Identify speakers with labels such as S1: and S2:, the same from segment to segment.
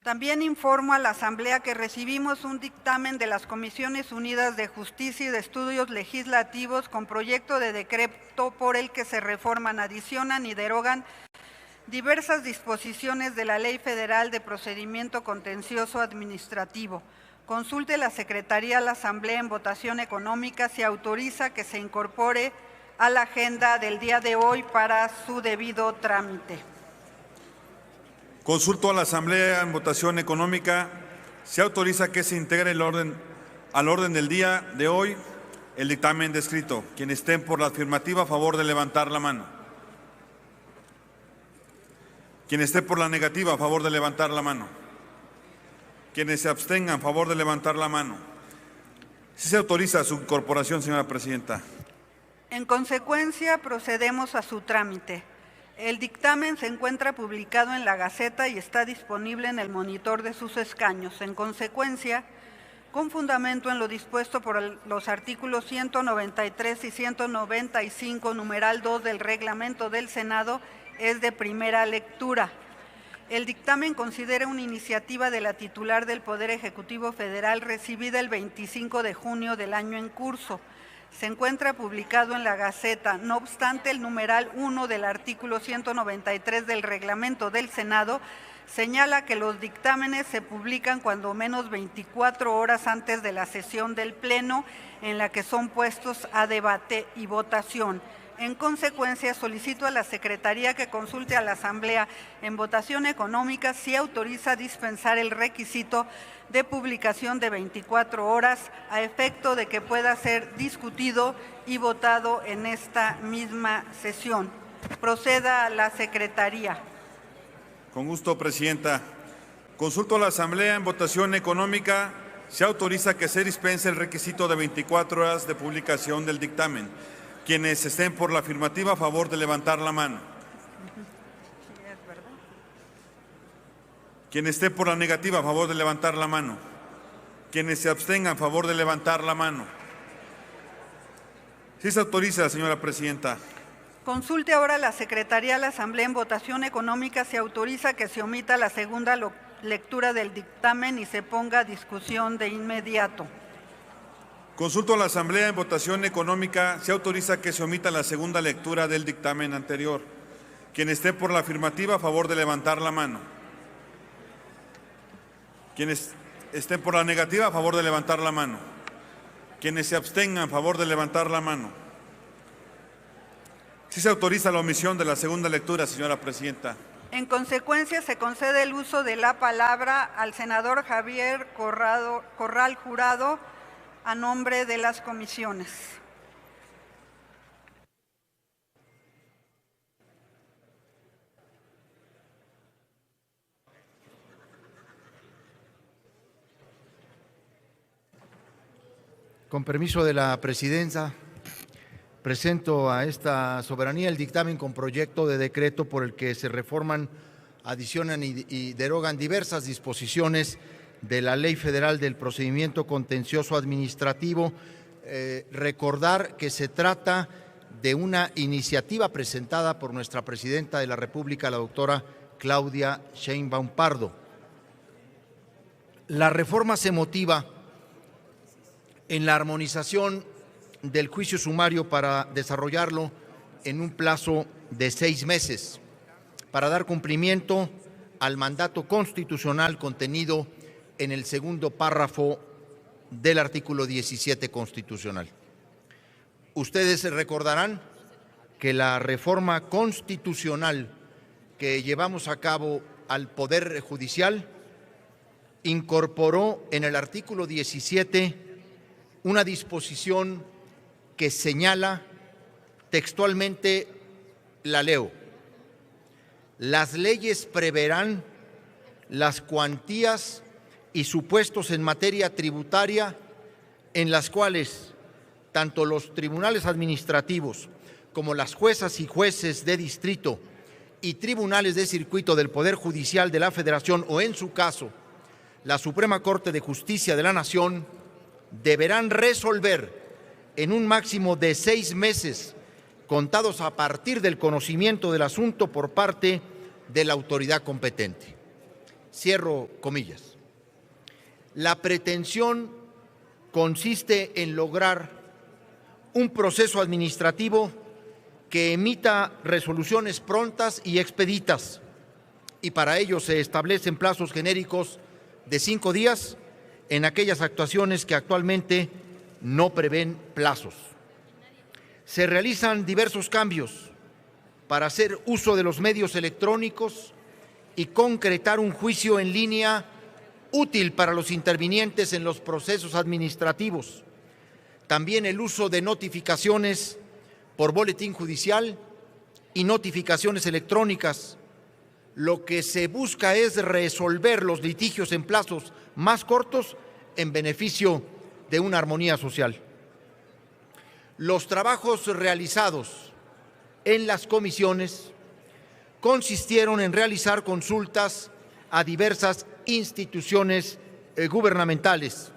S1: También informo a la Asamblea que recibimos un dictamen de las Comisiones Unidas de Justicia y de Estudios Legislativos con proyecto de decreto por el que se reforman, adicionan y derogan diversas disposiciones de la Ley Federal de Procedimiento Contencioso Administrativo. Consulte la Secretaría a la Asamblea en votación económica si autoriza que se incorpore a la agenda del día de hoy para su debido trámite.
S2: Consulto a la Asamblea en votación económica. Se autoriza que se integre al orden del día de hoy el dictamen descrito. Quienes estén por la afirmativa, a favor de levantar la mano. Quien esté por la negativa, a favor de levantar la mano. Quienes se abstengan, a favor de levantar la mano. Sí se autoriza su incorporación, señora presidenta.
S1: En consecuencia, procedemos a su trámite. El dictamen se encuentra publicado en la Gaceta y está disponible en el monitor de sus escaños. En consecuencia, con fundamento en lo dispuesto por los artículos 193 y 195, numeral 2 del Reglamento del Senado, es de primera lectura. El dictamen considera una iniciativa de la titular del Poder Ejecutivo Federal recibida el 25 de junio del año en curso. Se encuentra publicado en la Gaceta. No obstante, el numeral 1 del artículo 193 del Reglamento del Senado señala que los dictámenes se publican cuando menos 24 horas antes de la sesión del Pleno en la que son puestos a debate y votación. En consecuencia, solicito a la Secretaría que consulte a la Asamblea en votación económica si autoriza dispensar el requisito de publicación de 24 horas a efecto de que pueda ser discutido y votado en esta misma sesión. Proceda a la Secretaría.
S2: Con gusto, Presidenta. Consulto a la Asamblea en votación económica. Se autoriza que se dispense el requisito de 24 horas de publicación del dictamen. Quienes estén por la afirmativa, a favor de levantar la mano. Quien esté por la negativa, a favor de levantar la mano. Quienes se abstengan, a favor de levantar la mano. Sí se autoriza, señora presidenta.
S1: Consulte ahora la Secretaría a la Asamblea en votación económica. Se autoriza que se omita la segunda lectura del dictamen y se ponga a discusión de inmediato.
S2: Consulto a la Asamblea en votación económica. Se autoriza que se omita la segunda lectura del dictamen anterior. Quien esté por la afirmativa, a favor de levantar la mano. Quienes estén por la negativa, a favor de levantar la mano. Quienes se abstengan, a favor de levantar la mano. Sí se autoriza la omisión de la segunda lectura, señora presidenta.
S1: En consecuencia, se concede el uso de la palabra al senador Javier Corral Jurado a nombre de las comisiones.
S3: Con permiso de la Presidencia, presento a esta soberanía el dictamen con proyecto de decreto por el que se reforman, adicionan y derogan diversas disposiciones de la Ley Federal del Procedimiento Contencioso Administrativo. Recordar que se trata de una iniciativa presentada por nuestra Presidenta de la República, la doctora Claudia Sheinbaum Pardo. La reforma se motiva en la armonización del juicio sumario para desarrollarlo en un plazo de 6 meses, para dar cumplimiento al mandato constitucional contenido en el segundo párrafo del artículo 17 constitucional. Ustedes recordarán que la reforma constitucional que llevamos a cabo al Poder Judicial incorporó en el artículo 17 una disposición que señala textualmente, la leo: las leyes preverán las cuantías y supuestos en materia tributaria en las cuales tanto los tribunales administrativos como las juezas y jueces de distrito y tribunales de circuito del Poder Judicial de la Federación o, en su caso, la Suprema Corte de Justicia de la Nación, deberán resolver en un máximo de 6 meses, contados a partir del conocimiento del asunto por parte de la autoridad competente. Cierro comillas. La pretensión consiste en lograr un proceso administrativo que emita resoluciones prontas y expeditas, y para ello se establecen plazos genéricos de 5 días en aquellas actuaciones que actualmente no prevén plazos. Se realizan diversos cambios para hacer uso de los medios electrónicos y concretar un juicio en línea útil para los intervinientes en los procesos administrativos. También el uso de notificaciones por boletín judicial y notificaciones electrónicas. Lo que se busca es resolver los litigios en plazos más cortos en beneficio de una armonía social. Los trabajos realizados en las comisiones consistieron en realizar consultas a diversas instituciones gubernamentales,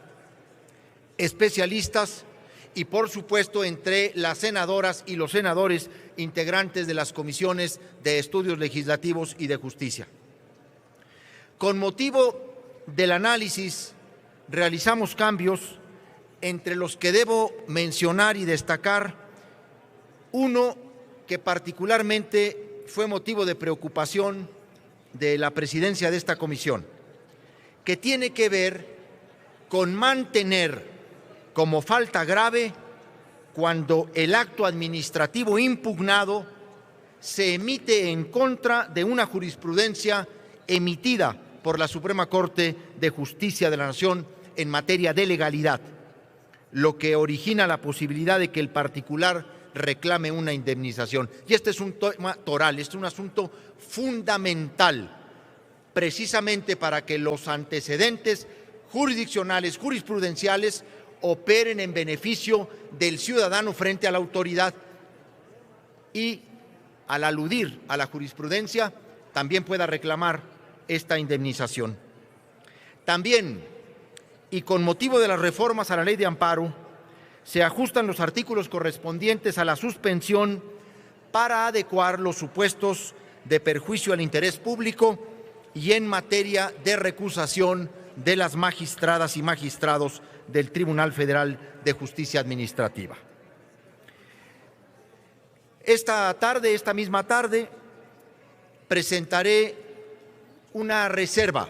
S3: especialistas y, por supuesto, entre las senadoras y los senadores integrantes de las comisiones de estudios legislativos y de justicia. Con motivo del análisis, realizamos cambios entre los que debo mencionar y destacar uno que particularmente fue motivo de preocupación de la presidencia de esta comisión, que tiene que ver con mantener como falta grave cuando el acto administrativo impugnado se emite en contra de una jurisprudencia emitida por la Suprema Corte de Justicia de la Nación en materia de legalidad, lo que origina la posibilidad de que el particular reclame una indemnización. Y este es un tema toral, este es un asunto fundamental, precisamente para que los antecedentes jurisdiccionales, jurisprudenciales, operen en beneficio del ciudadano frente a la autoridad y, al aludir a la jurisprudencia, también pueda reclamar esta indemnización. También, y con motivo de las reformas a la Ley de Amparo, se ajustan los artículos correspondientes a la suspensión para adecuar los supuestos de perjuicio al interés público y en materia de recusación de las magistradas y magistrados del Tribunal Federal de Justicia Administrativa. Esta misma tarde, presentaré una reserva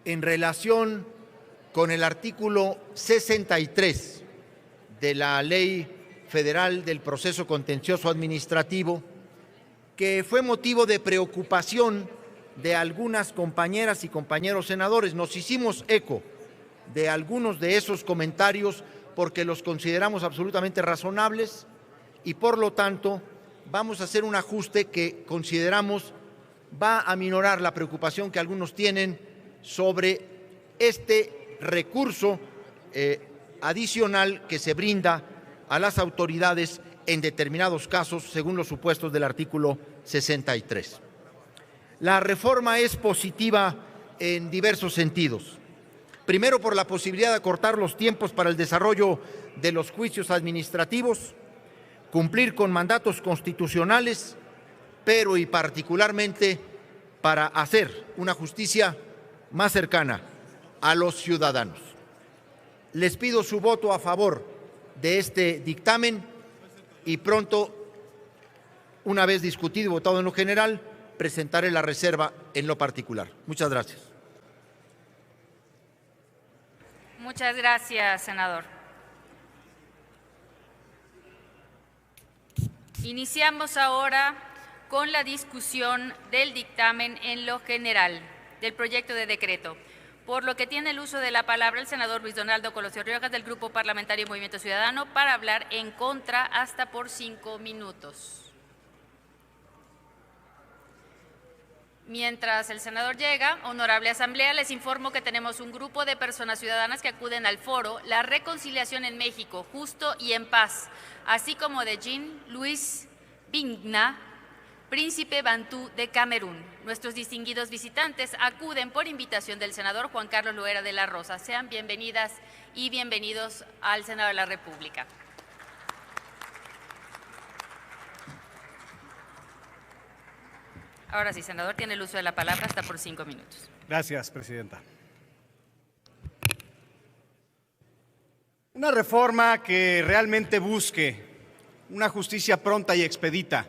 S3: en relación con el artículo 63 de la Ley Federal del Proceso Contencioso Administrativo, que fue motivo de preocupación de algunas compañeras y compañeros senadores. Nos hicimos eco de algunos de esos comentarios porque los consideramos absolutamente razonables y, por lo tanto, vamos a hacer un ajuste que consideramos va a aminorar la preocupación que algunos tienen sobre este recurso adicional que se brinda a las autoridades en determinados casos según los supuestos del artículo 63. La reforma es positiva en diversos sentidos. Primero, por la posibilidad de acortar los tiempos para el desarrollo de los juicios administrativos, cumplir con mandatos constitucionales, pero y particularmente para hacer una justicia más cercana a los ciudadanos. Les pido su voto a favor de este dictamen y pronto, una vez discutido y votado en lo general, presentaré la reserva en lo particular. Muchas gracias.
S4: Muchas gracias, senador. Iniciamos ahora con la discusión del dictamen en lo general del proyecto de decreto, por lo que tiene el uso de la palabra el senador Luis Donaldo Colosio Riojas del Grupo Parlamentario Movimiento Ciudadano para hablar en contra hasta por 5 minutos. Mientras el senador llega, honorable asamblea, les informo que tenemos un grupo de personas ciudadanas que acuden al foro La Reconciliación en México, Justo y en Paz, así como de Jean-Louis Bigna, príncipe bantú de Camerún. Nuestros distinguidos visitantes acuden por invitación del senador Juan Carlos Loera de la Rosa. Sean bienvenidas y bienvenidos al Senado de la República. Ahora sí, senador, tiene el uso de la palabra hasta por 5 minutos.
S5: Gracias, presidenta. Una reforma que realmente busque una justicia pronta y expedita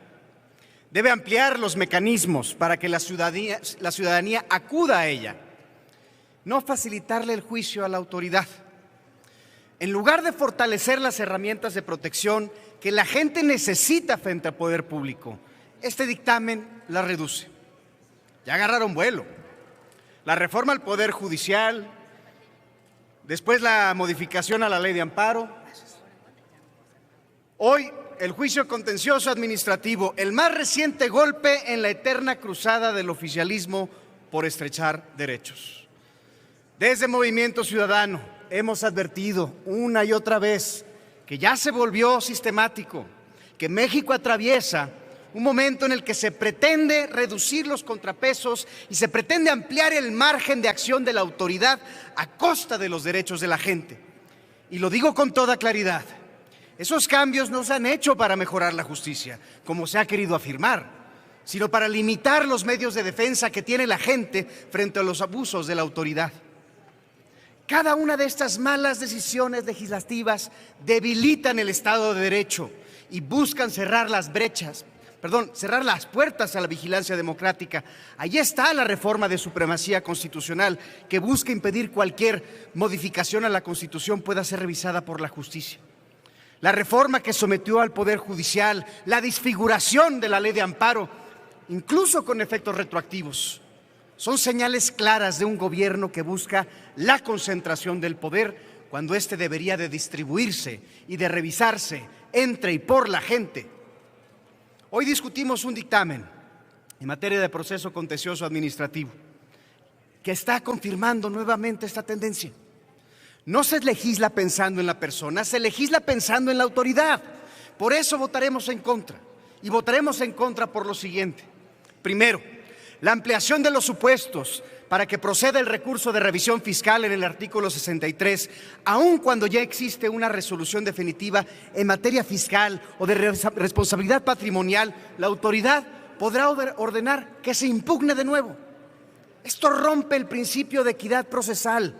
S5: debe ampliar los mecanismos para que la ciudadanía acuda a ella, no facilitarle el juicio a la autoridad. En lugar de fortalecer las herramientas de protección que la gente necesita frente al poder público, este dictamen las reduce. Ya agarraron vuelo. La reforma al Poder Judicial, después la modificación a la Ley de Amparo. Hoy, el juicio contencioso administrativo, el más reciente golpe en la eterna cruzada del oficialismo por estrechar derechos. Desde Movimiento Ciudadano hemos advertido una y otra vez que ya se volvió sistemático, que México atraviesa un momento en el que se pretende reducir los contrapesos y se pretende ampliar el margen de acción de la autoridad a costa de los derechos de la gente. Y lo digo con toda claridad, esos cambios no se han hecho para mejorar la justicia, como se ha querido afirmar, sino para limitar los medios de defensa que tiene la gente frente a los abusos de la autoridad. Cada una de estas malas decisiones legislativas debilitan el Estado de Derecho y buscan cerrar las puertas a la vigilancia democrática. Allí está la reforma de supremacía constitucional que busca impedir cualquier modificación a la Constitución pueda ser revisada por la justicia. La reforma que sometió al Poder Judicial, la desfiguración de la Ley de Amparo, incluso con efectos retroactivos, son señales claras de un gobierno que busca la concentración del poder cuando éste debería de distribuirse y de revisarse entre y por la gente. Hoy discutimos un dictamen en materia de proceso contencioso administrativo que está confirmando nuevamente esta tendencia. No se legisla pensando en la persona, se legisla pensando en la autoridad. Por eso votaremos en contra. Y votaremos en contra por lo siguiente. Primero, la ampliación de los supuestos para que proceda el recurso de revisión fiscal en el artículo 63, aun cuando ya existe una resolución definitiva en materia fiscal o de responsabilidad patrimonial, la autoridad podrá ordenar que se impugne de nuevo. Esto rompe el principio de equidad procesal,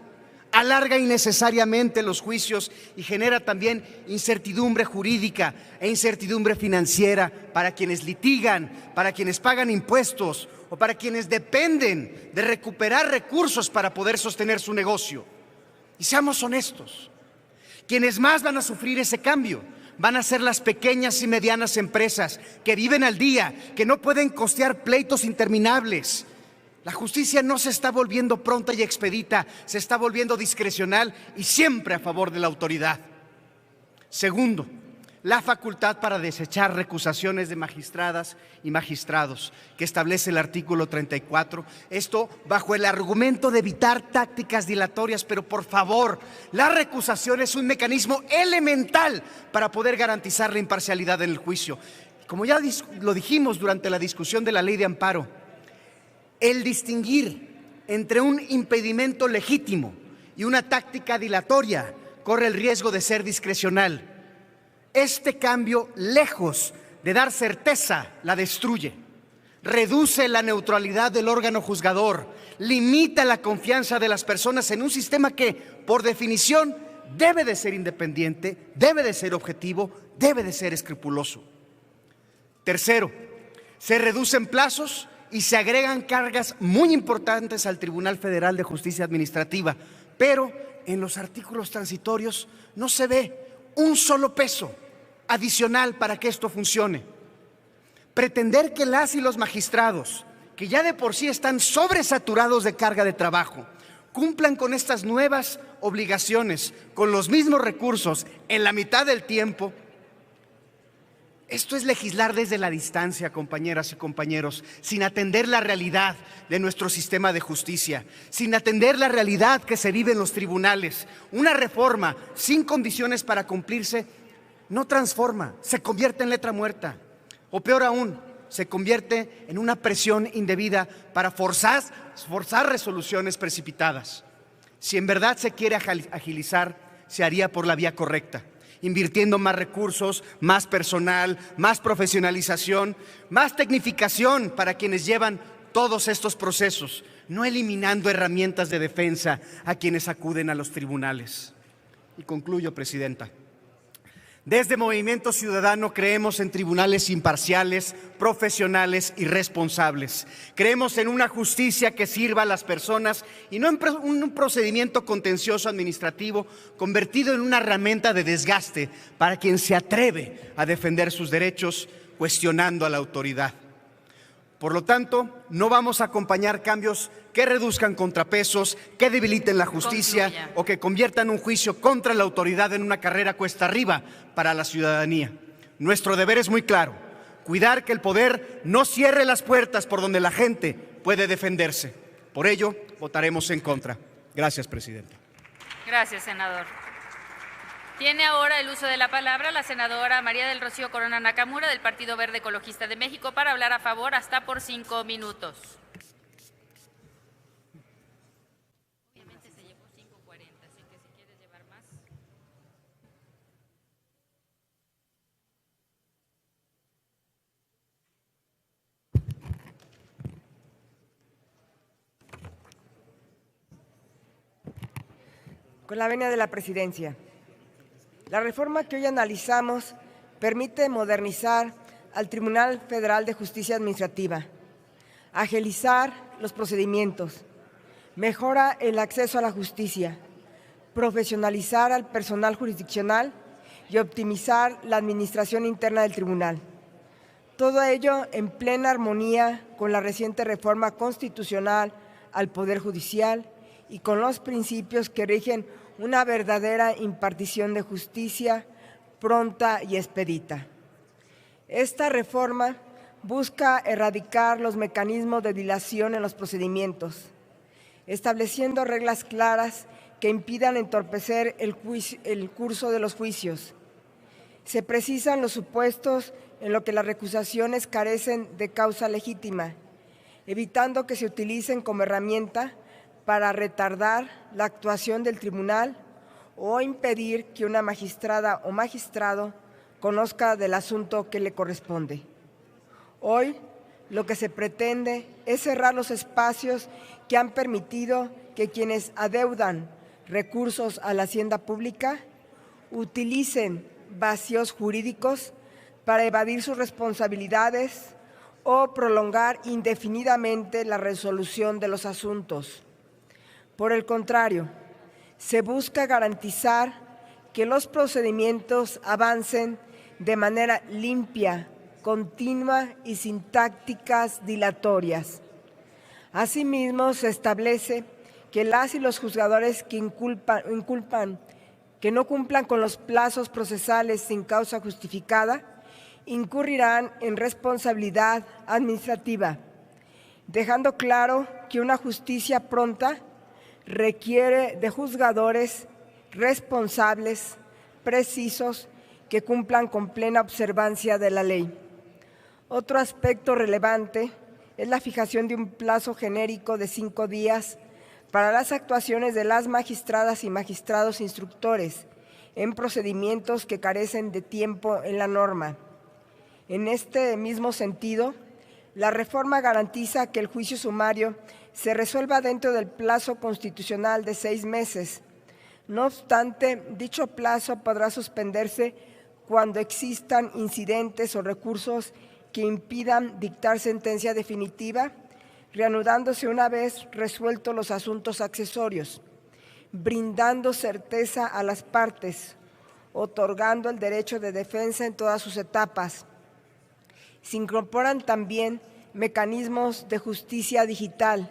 S5: alarga innecesariamente los juicios y genera también incertidumbre jurídica e incertidumbre financiera para quienes litigan, para quienes pagan impuestos o para quienes dependen de recuperar recursos para poder sostener su negocio. Y seamos honestos, quienes más van a sufrir ese cambio van a ser las pequeñas y medianas empresas que viven al día, que no pueden costear pleitos interminables. La justicia no se está volviendo pronta y expedita, se está volviendo discrecional y siempre a favor de la autoridad. Segundo, la facultad para desechar recusaciones de magistradas y magistrados que establece el artículo 34. Esto bajo el argumento de evitar tácticas dilatorias, pero por favor, la recusación es un mecanismo elemental para poder garantizar la imparcialidad en el juicio. Como ya lo dijimos durante la discusión de la Ley de Amparo, el distinguir entre un impedimento legítimo y una táctica dilatoria corre el riesgo de ser discrecional. Este cambio, lejos de dar certeza, la destruye. Reduce la neutralidad del órgano juzgador, limita la confianza de las personas en un sistema que, por definición, debe de ser independiente, debe de ser objetivo, debe de ser escrupuloso. Tercero, se reducen plazos y se agregan cargas muy importantes al Tribunal Federal de Justicia Administrativa, pero en los artículos transitorios no se ve un solo peso adicional para que esto funcione. Pretender que las y los magistrados, que ya de por sí están sobresaturados de carga de trabajo, cumplan con estas nuevas obligaciones, con los mismos recursos, en la mitad del tiempo. Esto es legislar desde la distancia, compañeras y compañeros, sin atender la realidad de nuestro sistema de justicia, sin atender la realidad que se vive en los tribunales. Una reforma sin condiciones para cumplirse no transforma, se convierte en letra muerta. O peor aún, se convierte en una presión indebida para forzar resoluciones precipitadas. Si en verdad se quiere agilizar, se haría por la vía correcta, invirtiendo más recursos, más personal, más profesionalización, más tecnificación para quienes llevan todos estos procesos, no eliminando herramientas de defensa a quienes acuden a los tribunales. Y concluyo, Presidenta. Desde Movimiento Ciudadano creemos en tribunales imparciales, profesionales y responsables. Creemos en una justicia que sirva a las personas y no en un procedimiento contencioso administrativo convertido en una herramienta de desgaste para quien se atreve a defender sus derechos cuestionando a la autoridad. Por lo tanto, no vamos a acompañar cambios que reduzcan contrapesos, que debiliten la justicia o que conviertan un juicio contra la autoridad en una carrera cuesta arriba para la ciudadanía. Nuestro deber es muy claro: cuidar que el poder no cierre las puertas por donde la gente puede defenderse. Por ello, votaremos en contra. Gracias, Presidenta.
S4: Gracias, senador. Tiene ahora el uso de la palabra la senadora María del Rocío Corona Nakamura, del Partido Verde Ecologista de México, para hablar a favor hasta por 5 minutos. Obviamente se llevó 5:40, así que si quieres llevar más.
S6: Con la venia de la Presidencia. La reforma que hoy analizamos permite modernizar al Tribunal Federal de Justicia Administrativa, agilizar los procedimientos, mejora el acceso a la justicia, profesionalizar al personal jurisdiccional y optimizar la administración interna del tribunal. Todo ello en plena armonía con la reciente reforma constitucional al Poder Judicial y con los principios que rigen una verdadera impartición de justicia pronta y expedita. Esta reforma busca erradicar los mecanismos de dilación en los procedimientos, estableciendo reglas claras que impidan entorpecer el curso de los juicios. Se precisan los supuestos en los que las recusaciones carecen de causa legítima, evitando que se utilicen como herramienta para retardar la actuación del tribunal o impedir que una magistrada o magistrado conozca del asunto que le corresponde. Hoy, lo que se pretende es cerrar los espacios que han permitido que quienes adeudan recursos a la hacienda pública utilicen vacíos jurídicos para evadir sus responsabilidades o prolongar indefinidamente la resolución de los asuntos. Por el contrario, se busca garantizar que los procedimientos avancen de manera limpia, continua y sin tácticas dilatorias. Asimismo, se establece que las y los juzgadores que no cumplan con los plazos procesales sin causa justificada incurrirán en responsabilidad administrativa, dejando claro que una justicia pronta requiere de juzgadores responsables, precisos, que cumplan con plena observancia de la ley. Otro aspecto relevante es la fijación de un plazo genérico de 5 días para las actuaciones de las magistradas y magistrados instructores en procedimientos que carecen de tiempo en la norma. En este mismo sentido, la reforma garantiza que el juicio sumario se resuelva dentro del plazo constitucional de 6 meses. No obstante, dicho plazo podrá suspenderse cuando existan incidentes o recursos que impidan dictar sentencia definitiva, reanudándose una vez resueltos los asuntos accesorios, brindando certeza a las partes, otorgando el derecho de defensa en todas sus etapas. Se incorporan también mecanismos de justicia digital,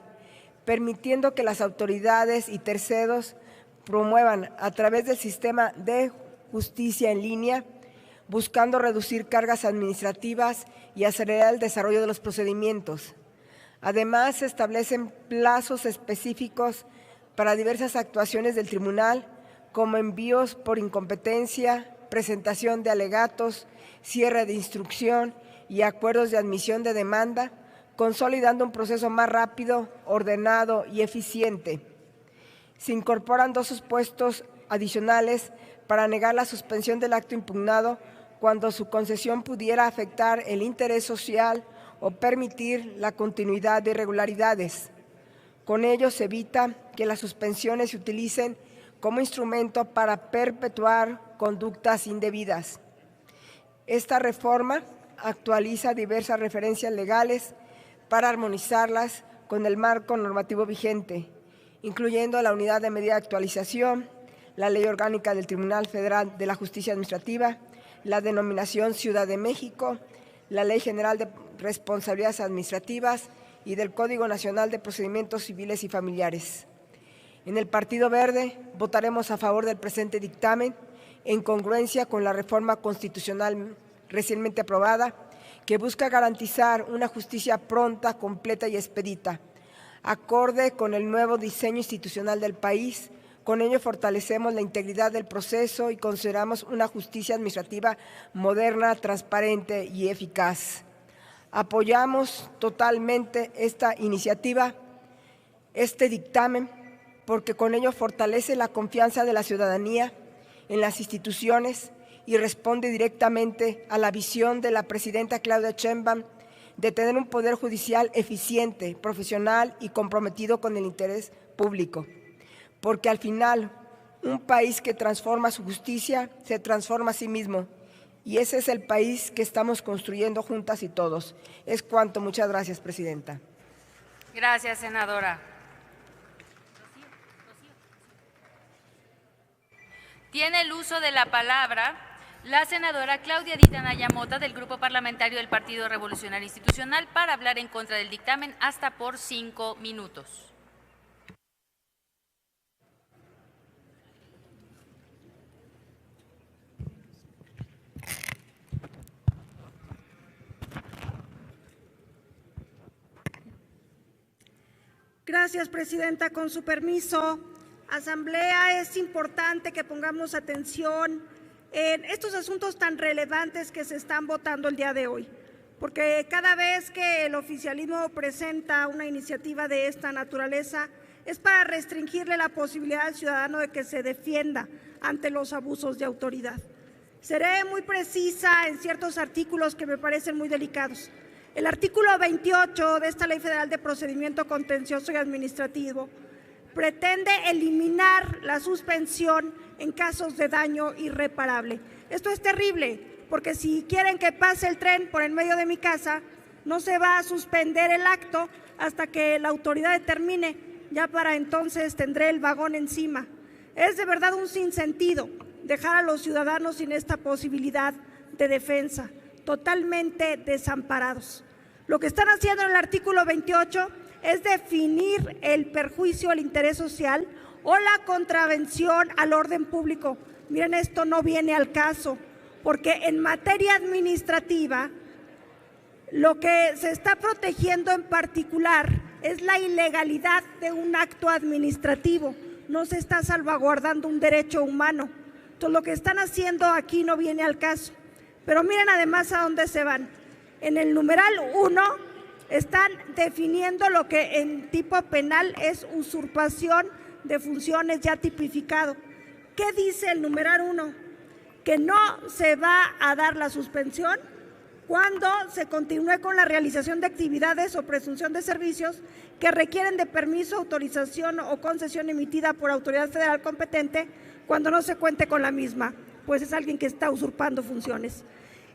S6: permitiendo que las autoridades y terceros promuevan a través del sistema de justicia en línea, buscando reducir cargas administrativas y acelerar el desarrollo de los procedimientos. Además, se establecen plazos específicos para diversas actuaciones del tribunal, como envíos por incompetencia, presentación de alegatos, cierre de instrucción y acuerdos de admisión de demanda, consolidando un proceso más rápido, ordenado y eficiente. Se incorporan 2 supuestos adicionales para negar la suspensión del acto impugnado cuando su concesión pudiera afectar el interés social o permitir la continuidad de irregularidades. Con ello se evita que las suspensiones se utilicen como instrumento para perpetuar conductas indebidas. Esta reforma actualiza diversas referencias legales para armonizarlas con el marco normativo vigente, incluyendo la Unidad de Medida de Actualización, la Ley Orgánica del Tribunal Federal de la Justicia Administrativa, la denominación Ciudad de México, la Ley General de Responsabilidades Administrativas y del Código Nacional de Procedimientos Civiles y Familiares. En el Partido Verde votaremos a favor del presente dictamen en congruencia con la reforma constitucional recientemente aprobada, que busca garantizar una justicia pronta, completa y expedita, acorde con el nuevo diseño institucional del país. Con ello fortalecemos la integridad del proceso y consideramos una justicia administrativa moderna, transparente y eficaz. Apoyamos totalmente esta iniciativa, este dictamen, porque con ello fortalece la confianza de la ciudadanía en las instituciones y responde directamente a la visión de la presidenta Claudia Sheinbaum de tener un poder judicial eficiente, profesional y comprometido con el interés público. Porque al final, un país que transforma su justicia se transforma a sí mismo. Y ese es el país que estamos construyendo juntas y todos. Es cuanto. Muchas gracias, presidenta.
S4: Gracias, senadora. Tiene el uso de la palabra la senadora Claudia Edith Anaya Mota, del Grupo Parlamentario del Partido Revolucionario Institucional, para hablar en contra del dictamen hasta por 5 minutos.
S7: Gracias, presidenta. Con su permiso, Asamblea, es importante que pongamos atención en estos asuntos tan relevantes que se están votando el día de hoy, porque cada vez que el oficialismo presenta una iniciativa de esta naturaleza es para restringirle la posibilidad al ciudadano de que se defienda ante los abusos de autoridad. Seré muy precisa en ciertos artículos que me parecen muy delicados. El artículo 28 de esta Ley Federal de Procedimiento Contencioso y Administrativo pretende eliminar la suspensión en casos de daño irreparable. Esto es terrible, porque si quieren que pase el tren por en medio de mi casa, no se va a suspender el acto hasta que la autoridad determine, ya para entonces tendré el vagón encima. Es de verdad un sinsentido dejar a los ciudadanos sin esta posibilidad de defensa, totalmente desamparados. Lo que están haciendo en el artículo 28 es definir el perjuicio al interés social o la contravención al orden público. Miren, esto no viene al caso, porque en materia administrativa lo que se está protegiendo en particular es la ilegalidad de un acto administrativo, no se está salvaguardando un derecho humano. Entonces, lo que están haciendo aquí no viene al caso. Pero miren además a dónde se van. En el numeral 1 están definiendo lo que en tipo penal es usurpación de funciones ya tipificado. ¿Qué dice el numeral 1? Que no se va a dar la suspensión cuando se continúe con la realización de actividades o presunción de servicios que requieren de permiso, autorización o concesión emitida por autoridad federal competente cuando no se cuente con la misma, pues es alguien que está usurpando funciones.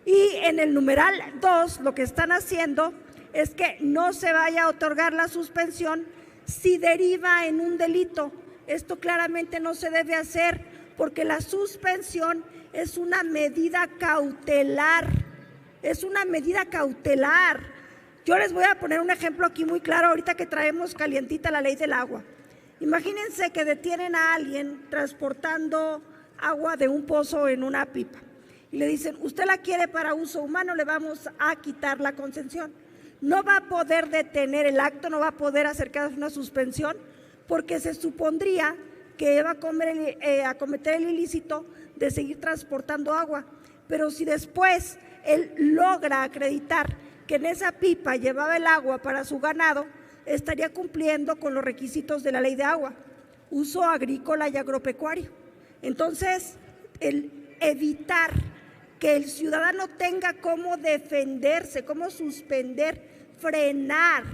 S7: Y en el numeral 2 lo que están haciendo es que no se vaya a otorgar la suspensión si deriva en un delito. Esto claramente no se debe hacer porque la suspensión es una medida cautelar. Es una medida cautelar. Yo les voy a poner un ejemplo aquí muy claro ahorita que traemos calientita la ley del agua. Imagínense que detienen a alguien transportando agua de un pozo en una pipa y le dicen, usted la quiere para uso humano, le vamos a quitar la concesión. No va a poder detener el acto, no va a poder acercarse a una suspensión porque se supondría que va a cometer el ilícito de seguir transportando agua. Pero si después él logra acreditar que en esa pipa llevaba el agua para su ganado, estaría cumpliendo con los requisitos de la ley de agua, uso agrícola y agropecuario. Entonces, el evitar que el ciudadano tenga cómo defenderse, cómo suspender frenar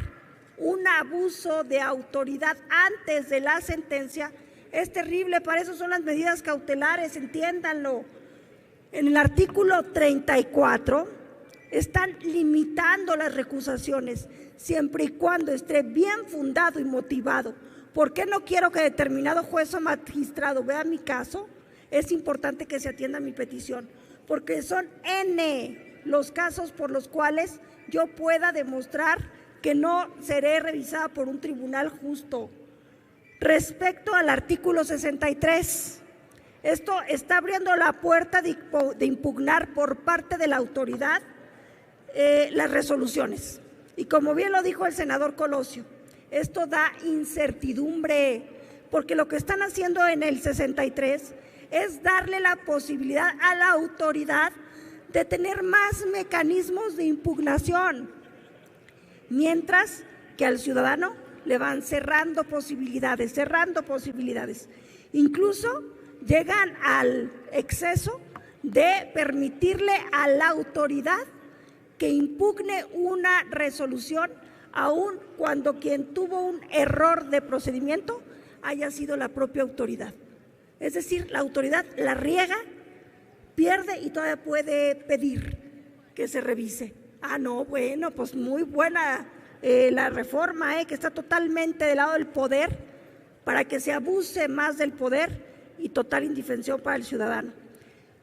S7: un abuso de autoridad antes de la sentencia es terrible. Para eso son las medidas cautelares, entiéndanlo. En el artículo 34 están limitando las recusaciones siempre y cuando esté bien fundado y motivado. ¿Por qué no quiero que determinado juez o magistrado vea mi caso? Es importante que se atienda mi petición, porque son N los casos por los cuales yo pueda demostrar que no seré revisada por un tribunal justo. Respecto al artículo 63, esto está abriendo la puerta de impugnar por parte de la autoridad las resoluciones. Y como bien lo dijo el senador Colosio, esto da incertidumbre, porque lo que están haciendo en el 63 es darle la posibilidad a la autoridad de tener más mecanismos de impugnación, mientras que al ciudadano le van cerrando posibilidades. Incluso llegan al exceso de permitirle a la autoridad que impugne una resolución, aun cuando quien tuvo un error de procedimiento haya sido la propia autoridad. Es decir, la autoridad la riega, pierde y todavía puede pedir que se revise. No, bueno, pues muy buena la reforma, que está totalmente del lado del poder para que se abuse más del poder y total indefensión para el ciudadano.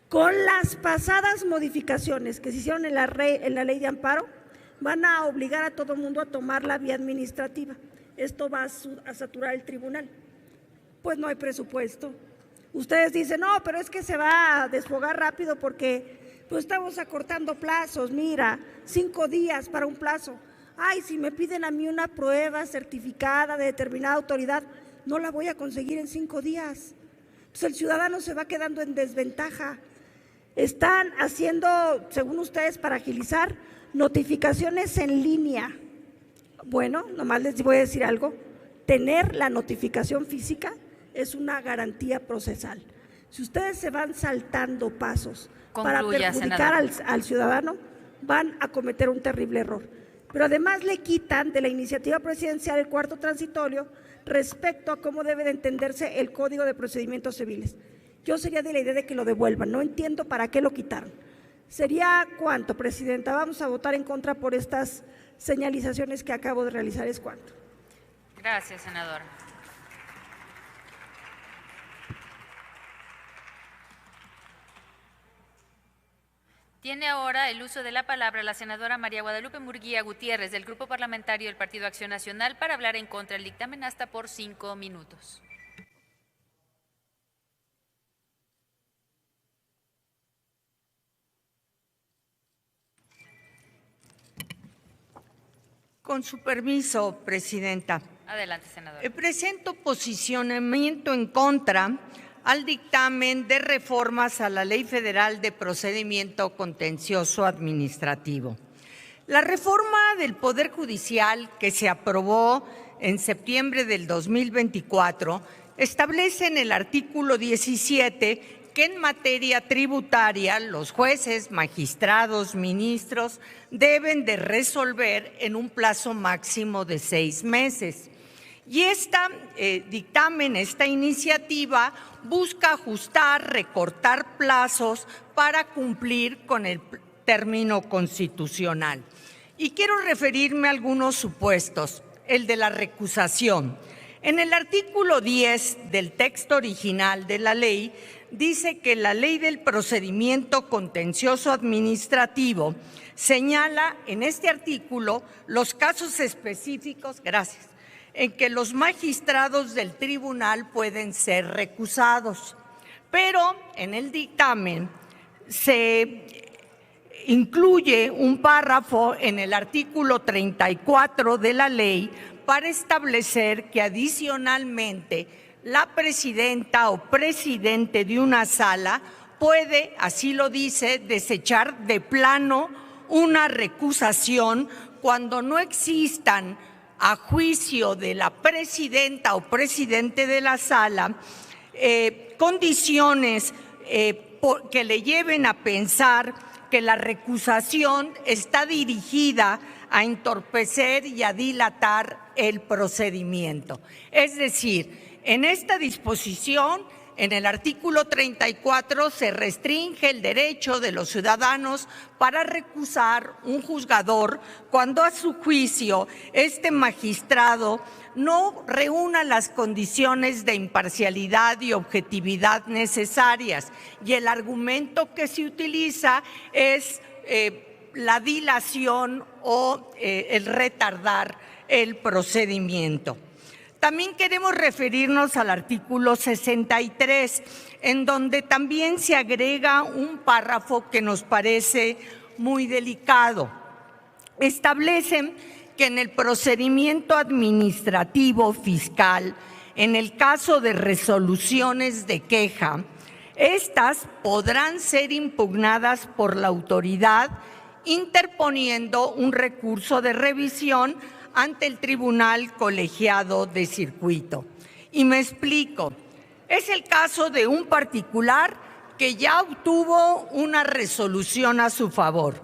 S7: Con las pasadas modificaciones que se hicieron en la ley de amparo, van a obligar a todo el mundo a tomar la vía administrativa. Esto va a saturar el tribunal. Pues no hay presupuesto. Ustedes dicen, no, pero es que se va a desfogar rápido porque pues estamos acortando plazos. Mira, 5 días para un plazo. Ay, si me piden a mí una prueba certificada de determinada autoridad, no la voy a conseguir en 5 días. Entonces el ciudadano se va quedando en desventaja. Están haciendo, según ustedes, para agilizar, notificaciones en línea. Bueno, nomás les voy a decir algo. Tener la notificación física es una garantía procesal. Si ustedes se van saltando pasos para perjudicar al ciudadano, van a cometer un terrible error. Pero además le quitan de la iniciativa presidencial el cuarto transitorio respecto a cómo debe de entenderse el Código de Procedimientos Civiles. Yo sería de la idea de que lo devuelvan. No entiendo para qué lo quitaron. ¿Sería cuánto, Presidenta? Vamos a votar en contra por estas señalizaciones que acabo de realizar. ¿Es cuánto?
S4: Gracias, senadora. Tiene ahora el uso de la palabra la senadora María Guadalupe Murguía Gutiérrez, del Grupo Parlamentario del Partido Acción Nacional, para hablar en contra del dictamen hasta por 5 minutos.
S8: Con su permiso, Presidenta.
S4: Adelante, senadora.
S8: Presento posicionamiento en contra al dictamen de reformas a la Ley Federal de Procedimiento Contencioso Administrativo. La reforma del Poder Judicial que se aprobó en septiembre del 2024 establece en el artículo 17 que en materia tributaria los jueces, magistrados, ministros deben de resolver en un plazo máximo de 6 meses. Y esta iniciativa busca ajustar, recortar plazos para cumplir con el término constitucional. Y quiero referirme a algunos supuestos. El de la recusación. En el artículo 10 del texto original de la ley dice que la Ley del Procedimiento Contencioso Administrativo señala en este artículo los casos específicos, en que los magistrados del tribunal pueden ser recusados. Pero en el dictamen se incluye un párrafo en el artículo 34 de la ley para establecer que adicionalmente la presidenta o presidente de una sala puede, así lo dice, desechar de plano una recusación cuando no existan, a juicio de la presidenta o presidente de la sala, condiciones que le lleven a pensar que la recusación está dirigida a entorpecer y a dilatar el procedimiento. Es decir, en esta disposición, en el artículo 34, se restringe el derecho de los ciudadanos para recusar un juzgador cuando a su juicio este magistrado no reúna las condiciones de imparcialidad y objetividad necesarias. Y el argumento que se utiliza es la dilación o el retardar el procedimiento. También queremos referirnos al artículo 63, en donde también se agrega un párrafo que nos parece muy delicado. Establecen que en el procedimiento administrativo fiscal, en el caso de resoluciones de queja, estas podrán ser impugnadas por la autoridad interponiendo un recurso de revisión ante el Tribunal Colegiado de Circuito. Y me explico. Es el caso de un particular que ya obtuvo una resolución a su favor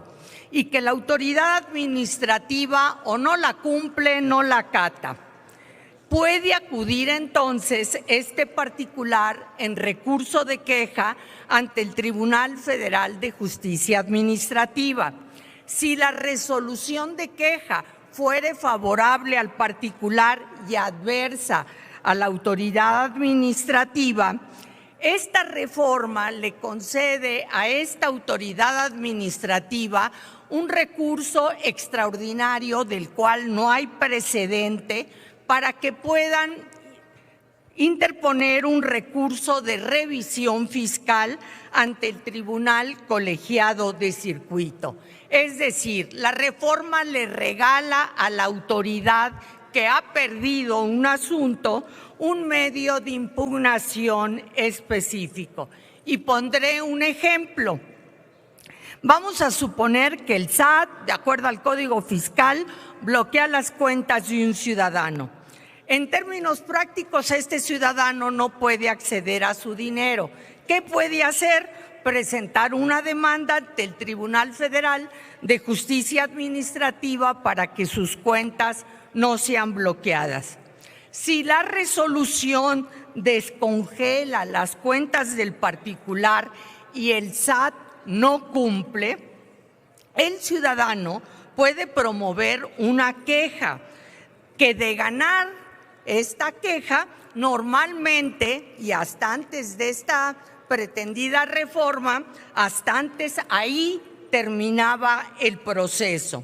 S8: y que la autoridad administrativa o no la cumple, no la acata. Puede acudir entonces este particular en recurso de queja ante el Tribunal Federal de Justicia Administrativa. Si la resolución de queja fuere favorable al particular y adversa a la autoridad administrativa, esta reforma le concede a esta autoridad administrativa un recurso extraordinario del cual no hay precedente para que puedan interponer un recurso de revisión fiscal ante el Tribunal Colegiado de Circuito. Es decir, la reforma le regala a la autoridad que ha perdido un asunto un medio de impugnación específico. Y pondré un ejemplo. Vamos a suponer que el SAT, de acuerdo al Código Fiscal, bloquea las cuentas de un ciudadano. En términos prácticos, este ciudadano no puede acceder a su dinero. ¿Qué puede hacer? Presentar una demanda ante el Tribunal Federal de Justicia Administrativa para que sus cuentas no sean bloqueadas. Si la resolución descongela las cuentas del particular y el SAT no cumple, el ciudadano puede promover una queja que, de ganar esta queja, normalmente, y hasta antes de esta pretendida reforma, hasta antes ahí terminaba el proceso.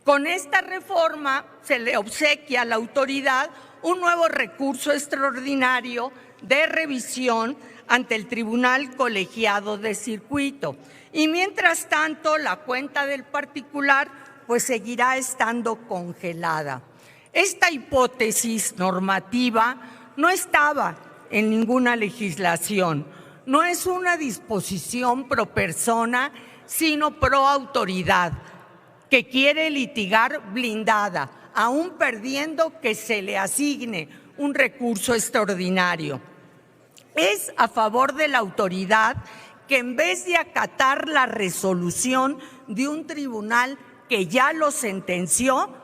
S8: Con esta reforma se le obsequia a la autoridad un nuevo recurso extraordinario de revisión ante el Tribunal Colegiado de Circuito. Y mientras tanto, la cuenta del particular pues seguirá estando congelada. Esta hipótesis normativa no estaba en ninguna legislación. No es una disposición pro persona, sino pro autoridad, que quiere litigar blindada, aún perdiendo que se le asigne un recurso extraordinario. Es a favor de la autoridad que, en vez de acatar la resolución de un tribunal que ya lo sentenció,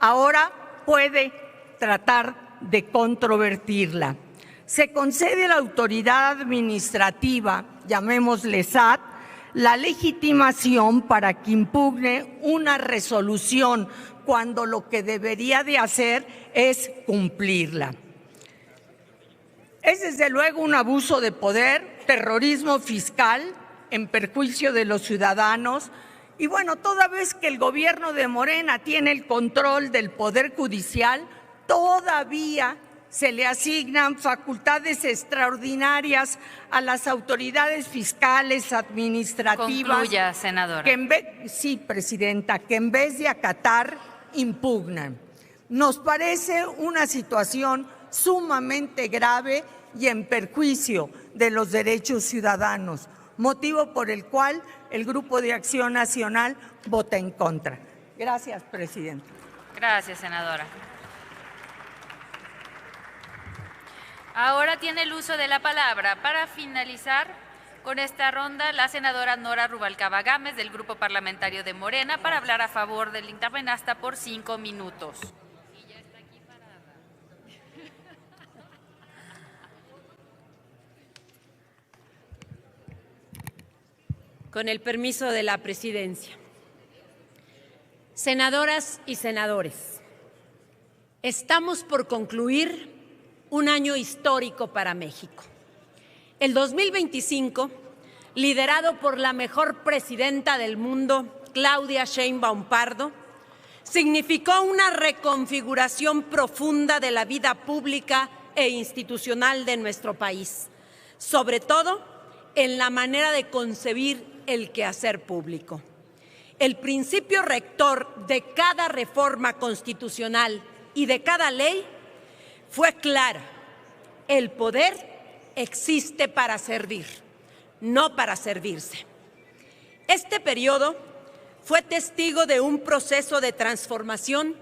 S8: ahora puede tratar de controvertirla. Se concede a la autoridad administrativa, llamémosle SAT, la legitimación para que impugne una resolución cuando lo que debería de hacer es cumplirla. Es desde luego un abuso de poder, terrorismo fiscal en perjuicio de los ciudadanos. Y bueno, toda vez que el gobierno de Morena tiene el control del Poder Judicial, todavía se le asignan facultades extraordinarias a las autoridades fiscales, administrativas.
S4: Concluya, senadora.
S8: Sí, presidenta, que en vez de acatar, impugnan. Nos parece una situación sumamente grave y en perjuicio de los derechos ciudadanos, motivo por el cual el Grupo de Acción Nacional vota en contra. Gracias, presidenta.
S4: Gracias, senadora. Ahora tiene el uso de la palabra para finalizar Con esta ronda, la senadora Nora Rubalcaba Gámez, del Grupo Parlamentario de Morena, para hablar a favor del dictamen hasta por 5 minutos.
S9: Con el permiso de la presidencia. Senadoras y senadores, estamos por concluir un año histórico para México. El 2025, liderado por la mejor presidenta del mundo, Claudia Sheinbaum Pardo, significó una reconfiguración profunda de la vida pública e institucional de nuestro país, sobre todo en la manera de concebir el quehacer público. El principio rector de cada reforma constitucional y de cada ley fue claro: el poder existe para servir, no para servirse. Este periodo fue testigo de un proceso de transformación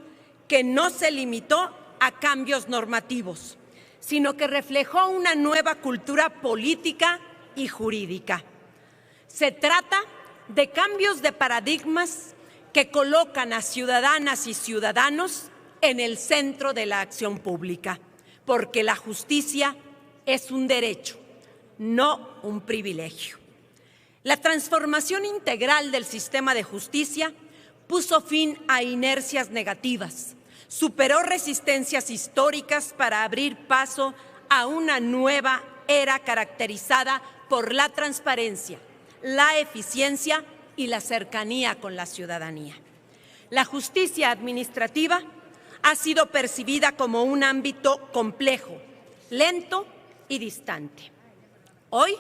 S9: que no se limitó a cambios normativos, sino que reflejó una nueva cultura política y jurídica. Se trata de cambios de paradigmas que colocan a ciudadanas y ciudadanos en el centro de la acción pública, porque la justicia es un derecho, no un privilegio. La transformación integral del sistema de justicia puso fin a inercias negativas, superó resistencias históricas para abrir paso a una nueva era caracterizada por la transparencia, la eficiencia y la cercanía con la ciudadanía. La justicia administrativa ha sido percibida como un ámbito complejo, lento y distante. Hoy,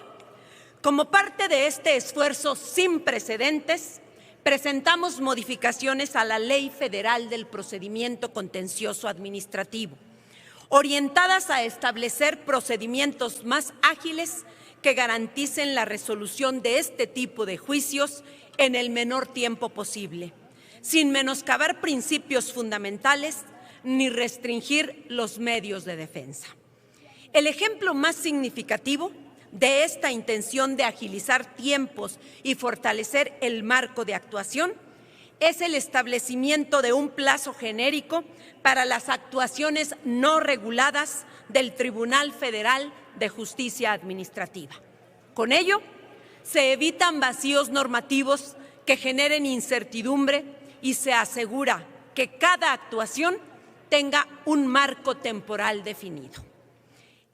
S9: como parte de este esfuerzo sin precedentes, presentamos modificaciones a la Ley Federal del Procedimiento Contencioso Administrativo, orientadas a establecer procedimientos más ágiles que garanticen la resolución de este tipo de juicios en el menor tiempo posible, sin menoscabar principios fundamentales ni restringir los medios de defensa. El ejemplo más significativo de esta intención de agilizar tiempos y fortalecer el marco de actuación es el establecimiento de un plazo genérico para las actuaciones no reguladas del Tribunal Federal de Justicia Administrativa. Con ello, se evitan vacíos normativos que generen incertidumbre y se asegura que cada actuación tenga un marco temporal definido.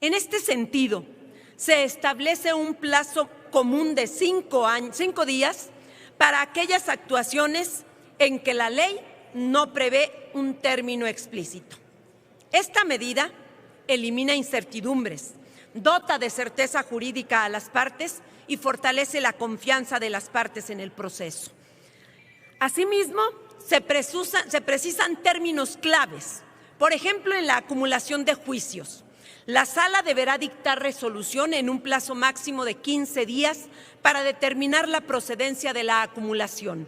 S9: En este sentido, se establece un plazo común de 5 días para aquellas actuaciones en que la ley no prevé un término explícito. Esta medida elimina incertidumbres, dota de certeza jurídica a las partes y fortalece la confianza de las partes en el proceso. Asimismo, se precisan términos claves, por ejemplo, en la acumulación de juicios. La Sala deberá dictar resolución en un plazo máximo de 15 días para determinar la procedencia de la acumulación.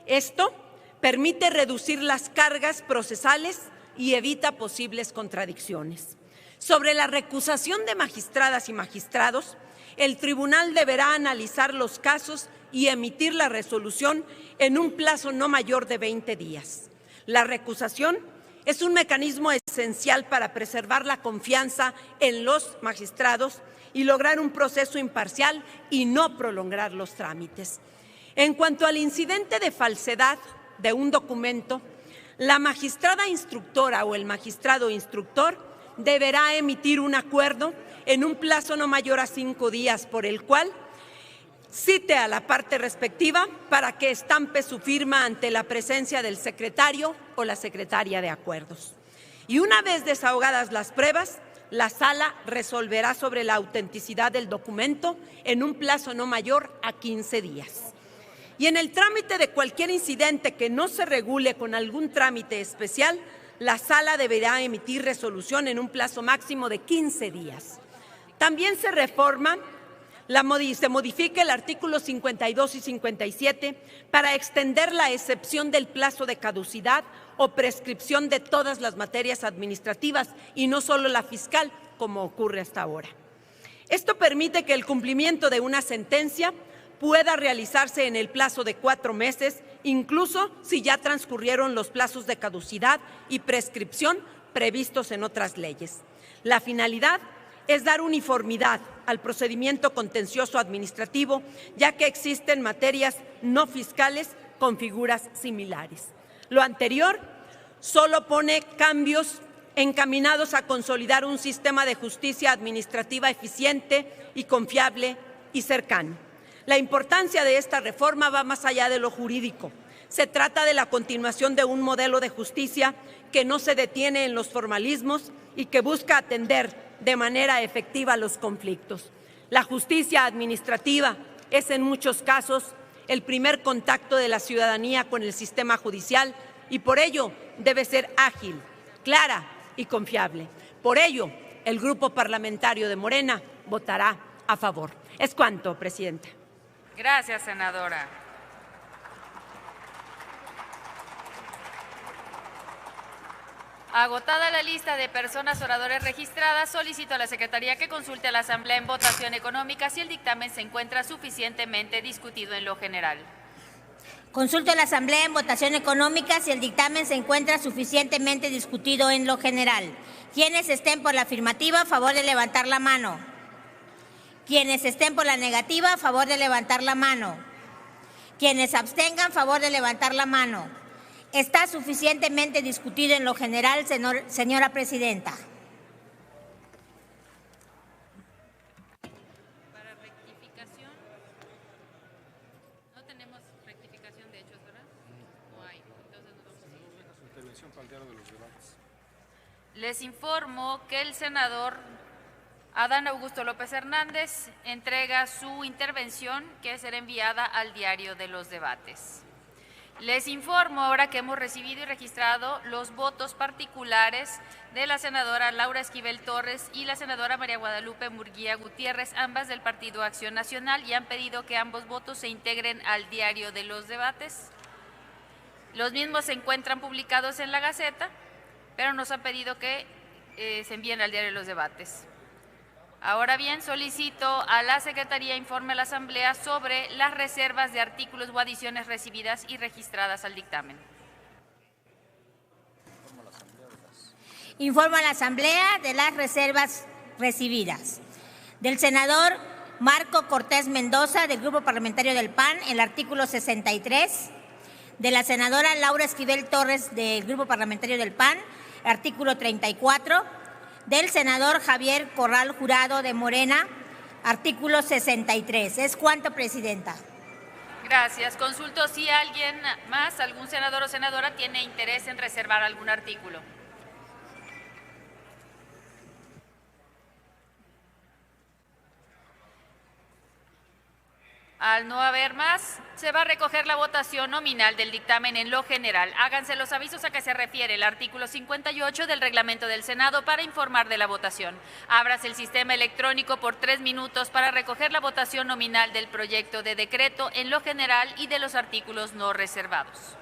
S9: Esto permite reducir las cargas procesales y evita posibles contradicciones. Sobre la recusación de magistradas y magistrados, el tribunal deberá analizar los casos y emitir la resolución en un plazo no mayor de 20 días. La recusación es un mecanismo esencial para preservar la confianza en los magistrados y lograr un proceso imparcial y no prolongar los trámites. En cuanto al incidente de falsedad de un documento, la magistrada instructora o el magistrado instructor deberá emitir un acuerdo en un plazo no mayor a 5 días por el cual cite a la parte respectiva para que estampe su firma ante la presencia del secretario o la secretaria de acuerdos. Y una vez desahogadas las pruebas, la sala resolverá sobre la autenticidad del documento en un plazo no mayor a 15 días. Y en el trámite de cualquier incidente que no se regule con algún trámite especial, la sala deberá emitir resolución en un plazo máximo de 15 días. También se modifica el artículo 52 y 57 para extender la excepción del plazo de caducidad o prescripción de todas las materias administrativas y no solo la fiscal, como ocurre hasta ahora. Esto permite que el cumplimiento de una sentencia pueda realizarse en el plazo de 4 meses, incluso si ya transcurrieron los plazos de caducidad y prescripción previstos en otras leyes. La finalidad es dar uniformidad al procedimiento contencioso administrativo, ya que existen materias no fiscales con figuras similares. Lo anterior solo pone cambios encaminados a consolidar un sistema de justicia administrativa eficiente y confiable y cercano. La importancia de esta reforma va más allá de lo jurídico. Se trata de la continuación de un modelo de justicia que no se detiene en los formalismos y que busca atender de manera efectiva los conflictos. La justicia administrativa es en muchos casos el primer contacto de la ciudadanía con el sistema judicial y por ello debe ser ágil, clara y confiable. Por ello, el Grupo Parlamentario de Morena votará a favor. Es cuanto, Presidenta.
S4: Gracias, senadora. Agotada la lista de personas oradoras registradas, solicito a la Secretaría que consulte a la Asamblea en votación económica si el dictamen se encuentra suficientemente discutido en lo general.
S10: Consulto a la Asamblea en votación económica si el dictamen se encuentra suficientemente discutido en lo general. Quienes estén por la afirmativa, a favor de levantar la mano. Quienes estén por la negativa, a favor de levantar la mano. Quienes abstengan, a favor de levantar la mano. Está suficientemente discutido en lo general, señora Presidenta.
S4: Para rectificación, no tenemos rectificación de hechos, ¿verdad? No hay. Entonces nos vamos a ir. Su intervención para el diario de los debates. Les informo que el senador Adán Augusto López Hernández entrega su intervención que será enviada al diario de los debates. Les informo ahora que hemos recibido y registrado los votos particulares de la senadora Laura Esquivel Torres y la senadora María Guadalupe Murguía Gutiérrez, ambas del Partido Acción Nacional, y han pedido que ambos votos se integren al diario de los debates. Los mismos se encuentran publicados en la Gaceta, pero nos han pedido que se envíen al diario de los debates. Ahora bien, solicito a la Secretaría informe a la Asamblea sobre las reservas de artículos o adiciones recibidas y registradas al dictamen.
S10: Informo a la Asamblea de las reservas recibidas. Del senador Marco Cortés Mendoza, del Grupo Parlamentario del PAN, el artículo 63. De la senadora Laura Esquivel Torres, del Grupo Parlamentario del PAN, artículo 34. Del senador Javier Corral Jurado de Morena, artículo 63. Es cuanto, Presidenta.
S4: Gracias. Consulto si alguien más, algún senador o senadora, tiene interés en reservar algún artículo. Al no haber más, se va a recoger la votación nominal del dictamen en lo general. Háganse los avisos a que se refiere el artículo 58 del reglamento del Senado para informar de la votación. Ábrase el sistema electrónico por 3 minutos para recoger la votación nominal del proyecto de decreto en lo general y de los artículos no reservados.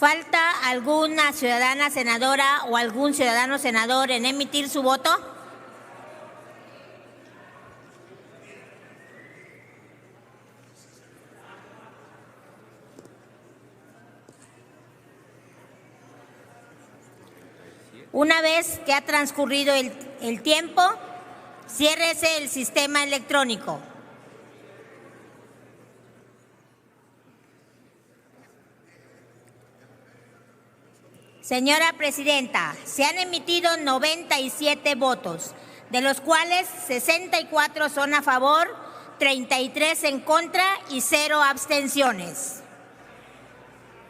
S10: ¿Falta alguna ciudadana senadora o algún ciudadano senador en emitir su voto? Una vez que ha transcurrido el tiempo, ciérrese el sistema electrónico. Señora Presidenta, se han emitido 97 votos, de los cuales 64 son a favor, 33 en contra y 0 abstenciones.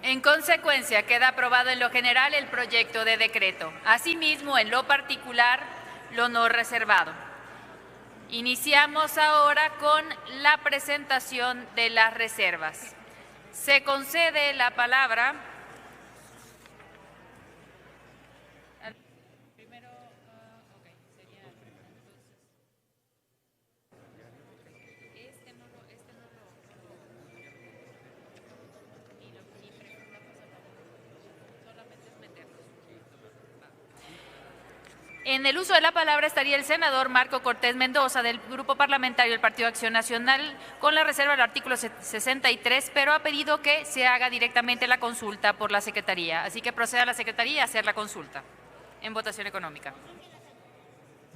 S4: En consecuencia, queda aprobado en lo general el proyecto de decreto. Asimismo, en lo particular, lo no reservado. Iniciamos ahora con la presentación de las reservas. Se concede la palabra En el uso de la palabra estaría el senador Marco Cortés Mendoza, del Grupo Parlamentario del Partido Acción Nacional, con la reserva del artículo 63, pero ha pedido que se haga directamente la consulta por la Secretaría. Así que proceda a la Secretaría a hacer la consulta en votación económica.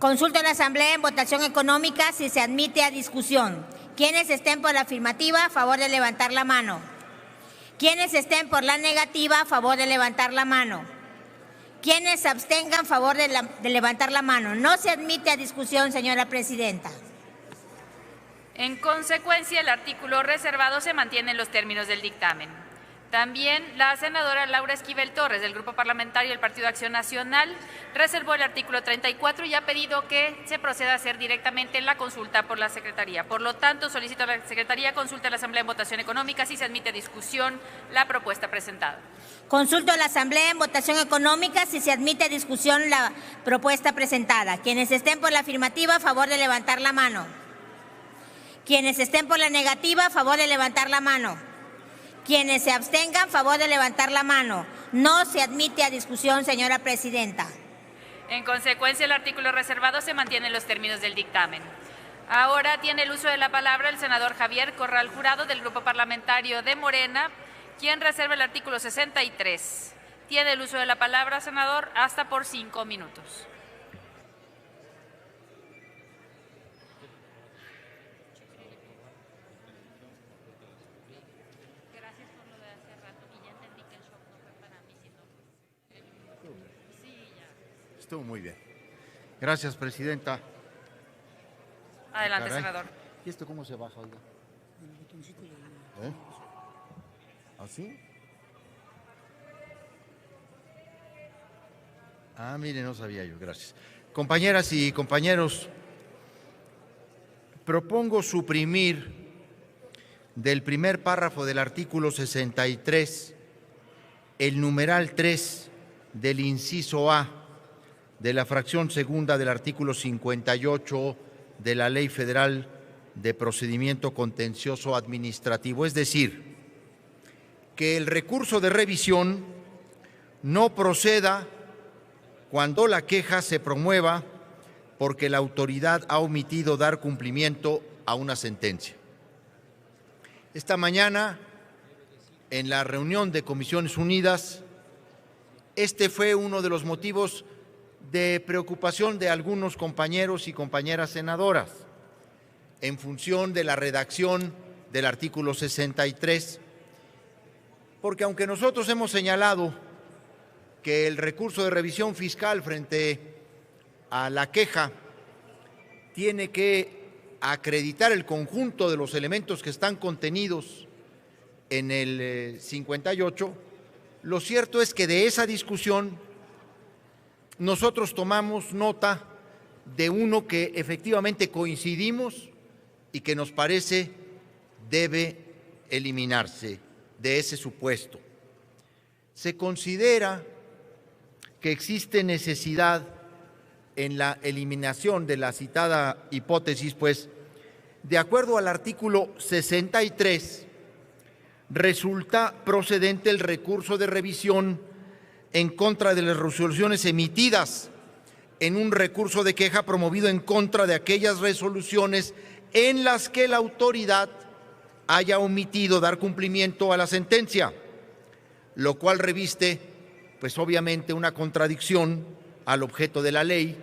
S10: Consulta a la Asamblea en votación económica si se admite a discusión. Quienes estén por la afirmativa, a favor de levantar la mano. Quienes estén por la negativa, a favor de levantar la mano. Quienes se abstengan, a favor de levantar la mano. No se admite a discusión, señora Presidenta.
S4: En consecuencia, el artículo reservado se mantiene en los términos del dictamen. También la senadora Laura Esquivel Torres, del Grupo Parlamentario del Partido Acción Nacional, reservó el artículo 34 y ha pedido que se proceda a hacer directamente la consulta por la Secretaría. Por lo tanto, solicito a la Secretaría consulte a la Asamblea en votación económica si se admite a discusión la propuesta presentada.
S10: Consulto a la Asamblea en votación económica si se admite a discusión la propuesta presentada. Quienes estén por la afirmativa, a favor de levantar la mano. Quienes estén por la negativa, a favor de levantar la mano. Quienes se abstengan, a favor de levantar la mano. No se admite a discusión, señora Presidenta.
S4: En consecuencia, el artículo reservado se mantiene en los términos del dictamen. Ahora tiene el uso de la palabra el senador Javier Corral Jurado, del Grupo Parlamentario de Morena, quien reserva el artículo 63. Tiene el uso de la palabra, senador, hasta por 5 minutos. Gracias por lo de hace rato y ya entendí que el shock no fue para mí, sino sí, ya.
S3: Estuvo muy bien. Gracias, Presidenta.
S4: Adelante,
S3: Caray.
S4: senador.
S3: ¿Y esto cómo se baja, oiga? ¿Así? Ah, mire, no sabía yo, gracias. Compañeras y compañeros, propongo suprimir del primer párrafo del artículo 63 el numeral 3 del inciso A de la fracción segunda del artículo 58 de la Ley Federal de Procedimiento Contencioso Administrativo, es decir, que el recurso de revisión no proceda cuando la queja se promueva porque la autoridad ha omitido dar cumplimiento a una sentencia. Esta mañana, en la reunión de Comisiones Unidas, este fue uno de los motivos de preocupación de algunos compañeros y compañeras senadoras en función de la redacción del artículo 63, porque aunque nosotros hemos señalado que el recurso de revisión fiscal frente a la queja tiene que acreditar el conjunto de los elementos que están contenidos en el 58, lo cierto es que de esa discusión nosotros tomamos nota de uno que efectivamente coincidimos y que nos parece debe eliminarse de ese supuesto. Se considera que existe necesidad en la eliminación de la citada hipótesis, pues, de acuerdo al artículo 63, resulta procedente el recurso de revisión en contra de las resoluciones emitidas en un recurso de queja promovido en contra de aquellas resoluciones en las que la autoridad haya omitido dar cumplimiento a la sentencia, lo cual reviste, pues obviamente, una contradicción al objeto de la ley,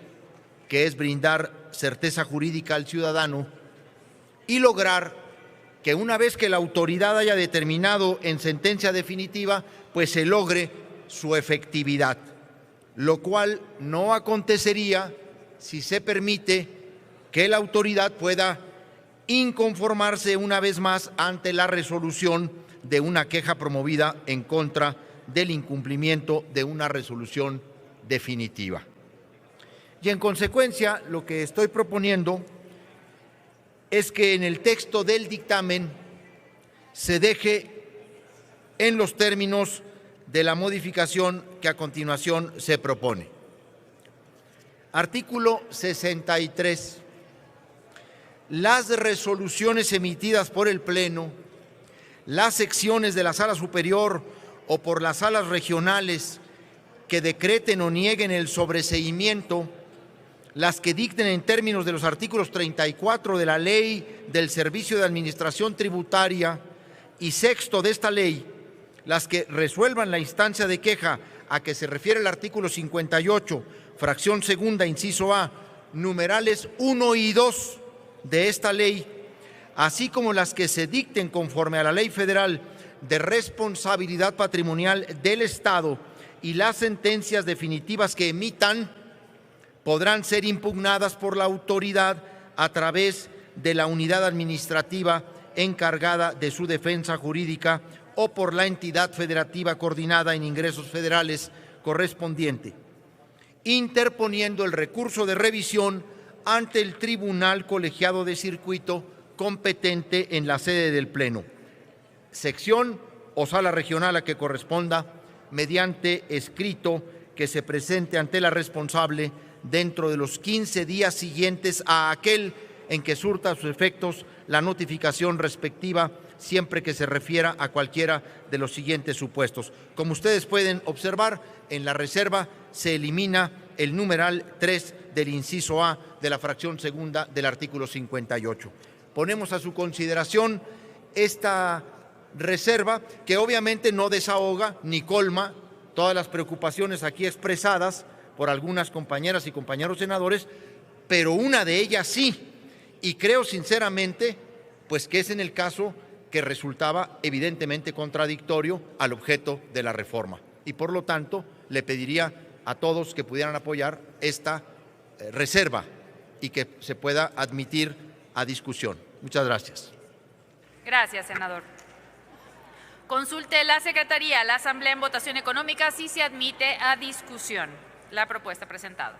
S3: que es brindar certeza jurídica al ciudadano y lograr que una vez que la autoridad haya determinado en sentencia definitiva, pues se logre su efectividad, lo cual no acontecería si se permite que la autoridad pueda inconformarse una vez más ante la resolución de una queja promovida en contra del incumplimiento de una resolución definitiva. Y en consecuencia, lo que estoy proponiendo es que en el texto del dictamen se deje en los términos de la modificación que a continuación se propone. Artículo 63. Las resoluciones emitidas por el Pleno, las secciones de la Sala Superior o por las salas regionales que decreten o nieguen el sobreseimiento, las que dicten en términos de los artículos 34 de la Ley del Servicio de Administración Tributaria y sexto de esta ley, las que resuelvan la instancia de queja a que se refiere el artículo 58, fracción segunda, inciso A, numerales 1 y 2 de esta ley, así como las que se dicten conforme a la Ley Federal de Responsabilidad Patrimonial del Estado y las sentencias definitivas que emitan, podrán ser impugnadas por la autoridad a través de la unidad administrativa encargada de su defensa jurídica o por la entidad federativa coordinada en ingresos federales correspondiente, interponiendo el recurso de revisión ante el Tribunal Colegiado de Circuito competente en la sede del Pleno, sección o sala regional a que corresponda, mediante escrito que se presente ante la responsable dentro de los 15 días siguientes a aquel en que surta sus efectos la notificación respectiva, siempre que se refiera a cualquiera de los siguientes supuestos. Como ustedes pueden observar, en la reserva se elimina el numeral 3 del inciso A de la fracción segunda del artículo 58. Ponemos a su consideración esta reserva, que obviamente no desahoga ni colma todas las preocupaciones aquí expresadas por algunas compañeras y compañeros senadores, pero una de ellas sí, y creo sinceramente pues que es en el caso que resultaba evidentemente contradictorio al objeto de la reforma. Y por lo tanto le pediría a todos que pudieran apoyar esta reserva y que se pueda admitir a discusión. Muchas gracias.
S4: Gracias, senador. Consulte la Secretaría a la Asamblea en votación económica si se admite a discusión la propuesta presentada.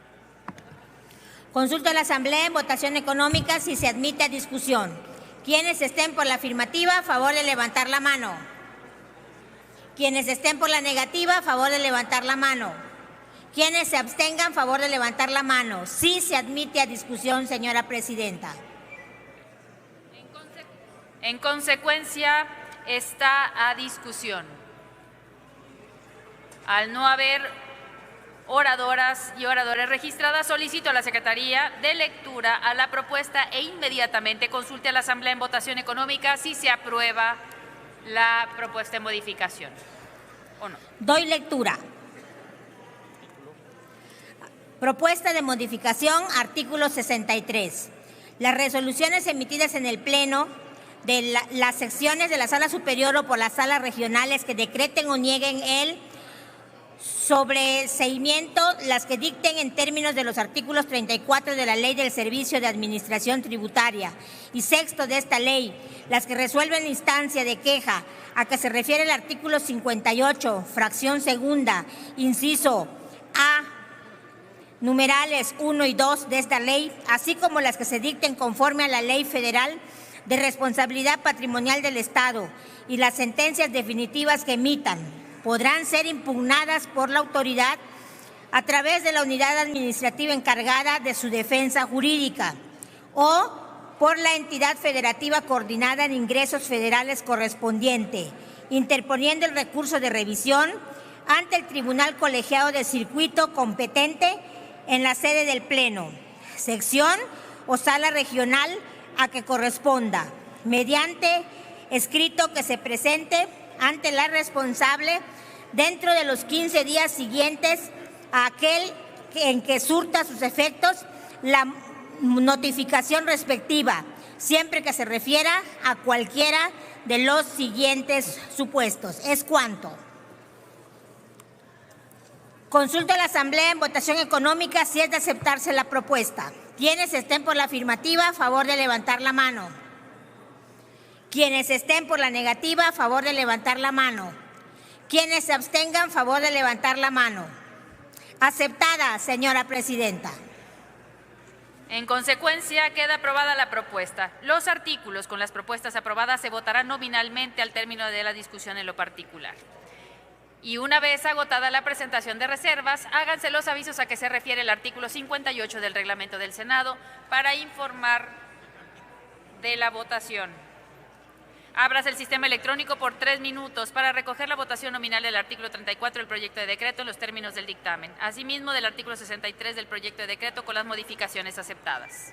S10: Consulta a la Asamblea en votación económica si se admite a discusión. Quienes estén por la afirmativa, a favor de levantar la mano. Quienes estén por la negativa, a favor de levantar la mano. Quienes se abstengan, a favor de levantar la mano. Sí se admite a discusión, señora presidenta.
S4: En consecuencia, está a discusión. Al no haber oradoras y oradores registradas, solicito a la Secretaría de lectura a la propuesta e inmediatamente consulte a la Asamblea en votación económica si se aprueba la propuesta de modificación o no.
S10: Doy lectura. Propuesta de modificación, artículo 63. Las resoluciones emitidas en el Pleno de las secciones de la Sala Superior o por las salas regionales que decreten o nieguen el sobreseimiento, las que dicten en términos de los artículos 34 de la Ley del Servicio de Administración Tributaria y sexto de esta ley, las que resuelven la instancia de queja a que se refiere el artículo 58, fracción segunda, inciso A, numerales 1 y 2 de esta ley, así como las que se dicten conforme a la Ley Federal de Responsabilidad Patrimonial del Estado y las sentencias definitivas que emitan, podrán ser impugnadas por la autoridad a través de la unidad administrativa encargada de su defensa jurídica o por la entidad federativa coordinada en ingresos federales correspondiente, interponiendo el recurso de revisión ante el Tribunal Colegiado de Circuito competente en la sede del Pleno, sección o sala regional a que corresponda, mediante escrito que se presente ante la responsable dentro de los 15 días siguientes a aquel en que surta sus efectos la notificación respectiva, siempre que se refiera a cualquiera de los siguientes supuestos. Es cuanto. Consulto a la Asamblea en votación económica si es de aceptarse la propuesta. Quienes estén por la afirmativa, a favor de levantar la mano. Quienes estén por la negativa, a favor de levantar la mano. Quienes se abstengan, a favor de levantar la mano. Aceptada, señora presidenta.
S4: En consecuencia, queda aprobada la propuesta. Los artículos con las propuestas aprobadas se votarán nominalmente al término de la discusión en lo particular. Y una vez agotada la presentación de reservas, háganse los avisos a que se refiere el artículo 58 del reglamento del Senado para informar de la votación. Ábrase el sistema electrónico por 3 minutos para recoger la votación nominal del artículo 34 del proyecto de decreto en los términos del dictamen, asimismo del artículo 63 del proyecto de decreto con las modificaciones aceptadas.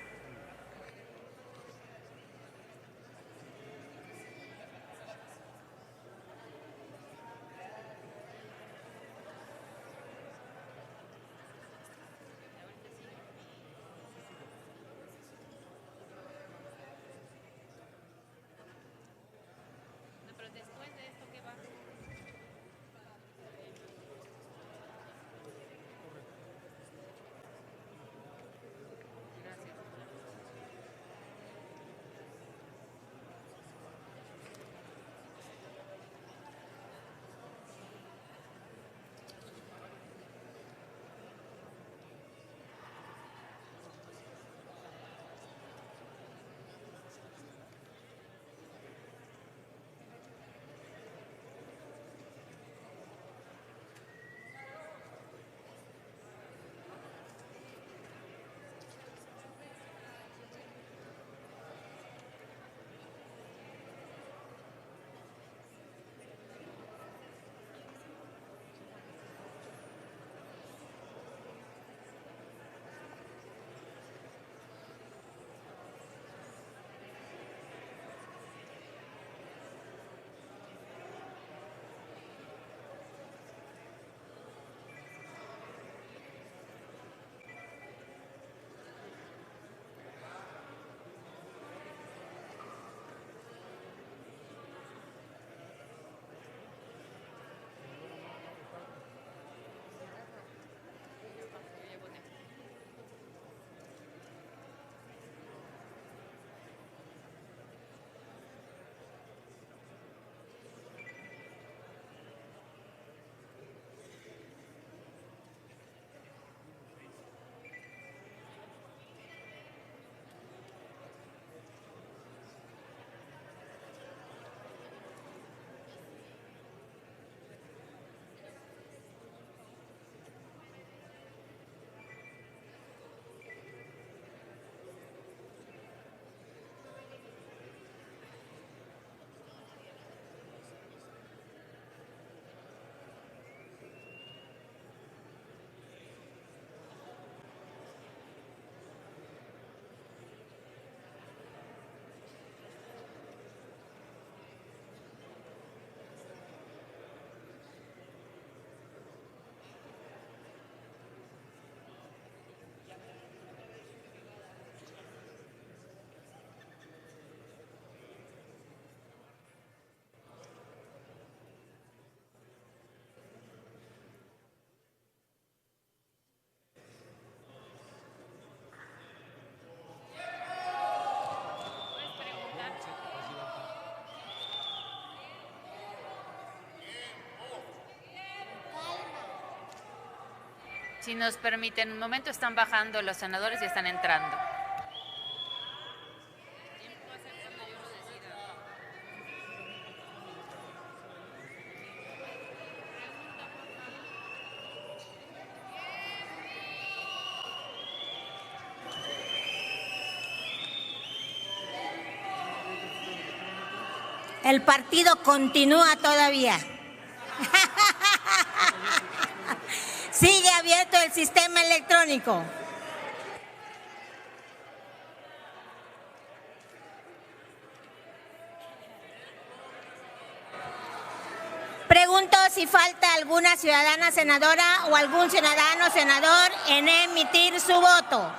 S4: Si nos permiten un momento, están bajando los senadores y están entrando.
S10: El partido continúa todavía. Sigue abierto el sistema electrónico. Pregunto si falta alguna ciudadana senadora o algún ciudadano senador en emitir su voto.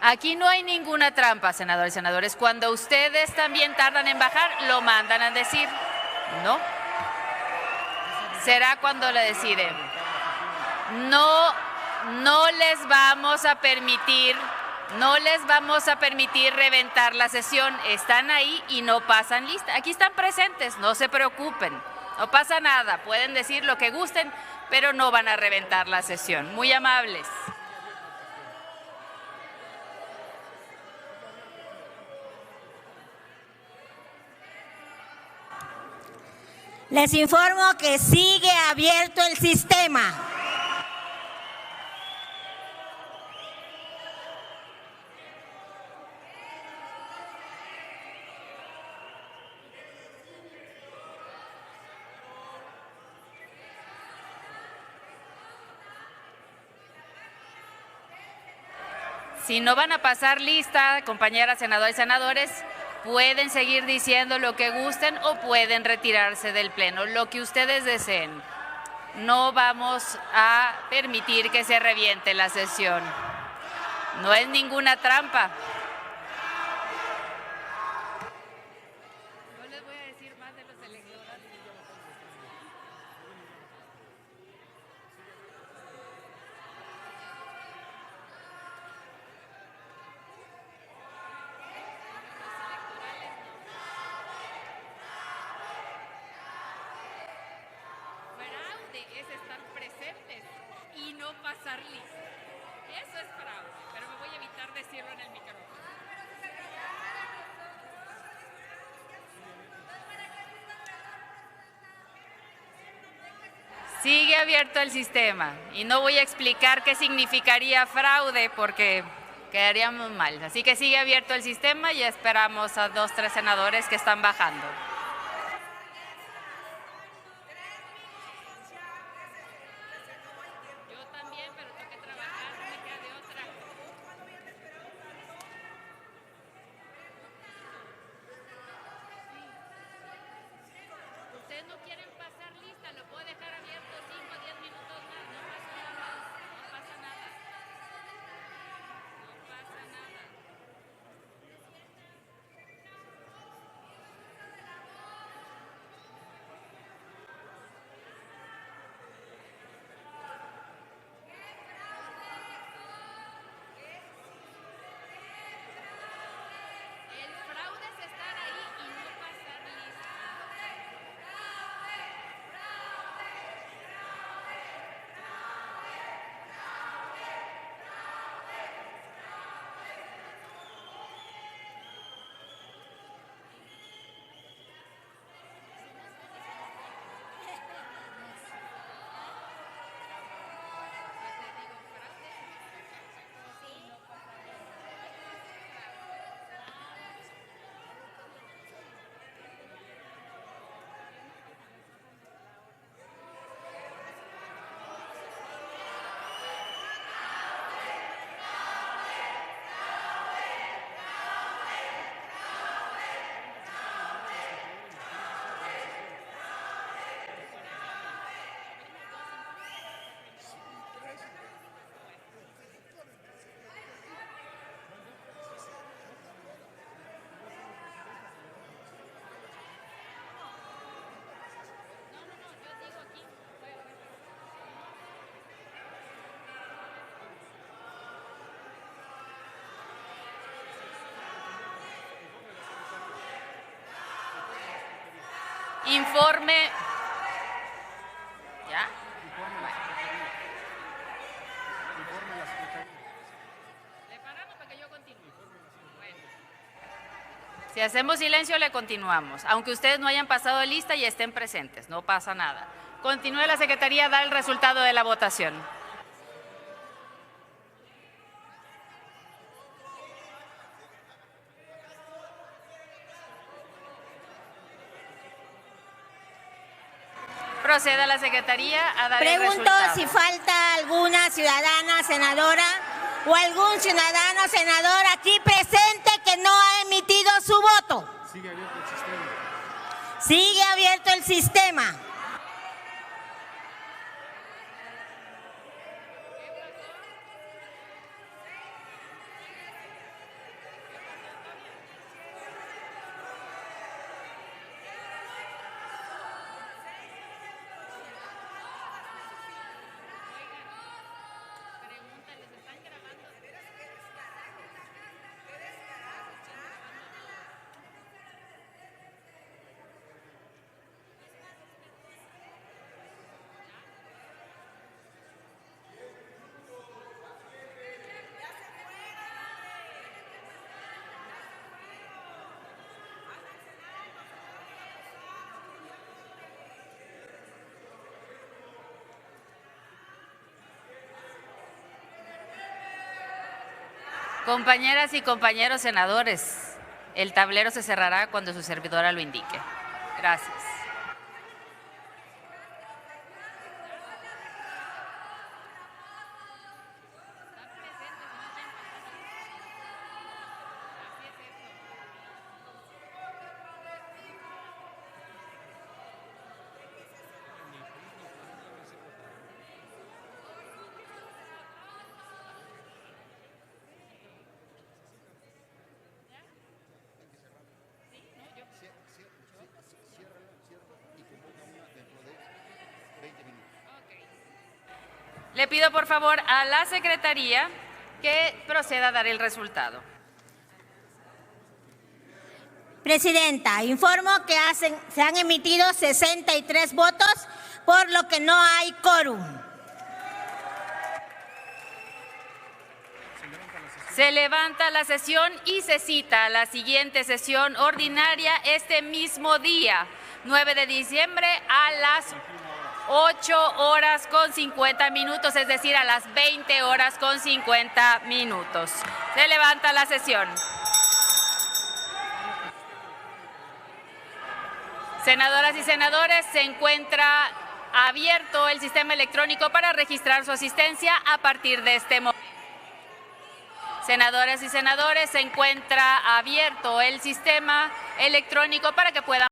S4: Aquí no hay ninguna trampa, senadores y senadores. Cuando ustedes también tardan en bajar, lo mandan a decir. ¿No? Será cuando lo deciden. No les vamos a permitir reventar la sesión. Están ahí y no pasan lista. Aquí están presentes, no se preocupen. No pasa nada, pueden decir lo que gusten, pero no van a reventar la sesión. Muy amables.
S10: Les informo que sigue abierto el sistema.
S4: Si no van a pasar lista, compañeras senadoras y senadores, pueden seguir diciendo lo que gusten o pueden retirarse del pleno, lo que ustedes deseen. No vamos a permitir que se reviente la sesión. No es ninguna trampa. No les voy a decir más de los electorales. Es estar presentes y no pasar lista. Eso es fraude, pero me voy a evitar decirlo en el micrófono. Sigue abierto el sistema y no voy a explicar qué significaría fraude porque quedaríamos mal. Así que sigue abierto el sistema y esperamos a 2 o 3 senadores que están bajando. No quieren pasar lista, lo puedo dejar abierto 5 o 10 minutos más, no pasa nada. informe. ¿Ya? ¿Le paramos para que yo continúe? Bueno. Si hacemos silencio, le continuamos. Aunque ustedes no hayan pasado lista y estén presentes, no pasa nada. Continúe la Secretaría a dar el resultado de la votación. Proceda la Secretaría a dar el resultado.
S10: Pregunto si falta alguna ciudadana senadora o algún ciudadano senador aquí presente que no ha emitido su voto. Sigue abierto el sistema. Sigue abierto el sistema.
S4: Compañeras y compañeros senadores, el tablero se cerrará cuando su servidora lo indique. Gracias. Le pido por favor a la Secretaría que proceda a dar el resultado.
S10: Presidenta, informo que se han emitido 63 votos, por lo que no hay quórum.
S4: Se levanta la sesión y se cita a la siguiente sesión ordinaria este mismo día, 9 de diciembre, a las 8:50, es decir, a las 20:50. Se levanta la sesión. Senadoras y senadores, se encuentra abierto el sistema electrónico para registrar su asistencia a partir de este momento. Senadoras y senadores, se encuentra abierto el sistema electrónico para que puedan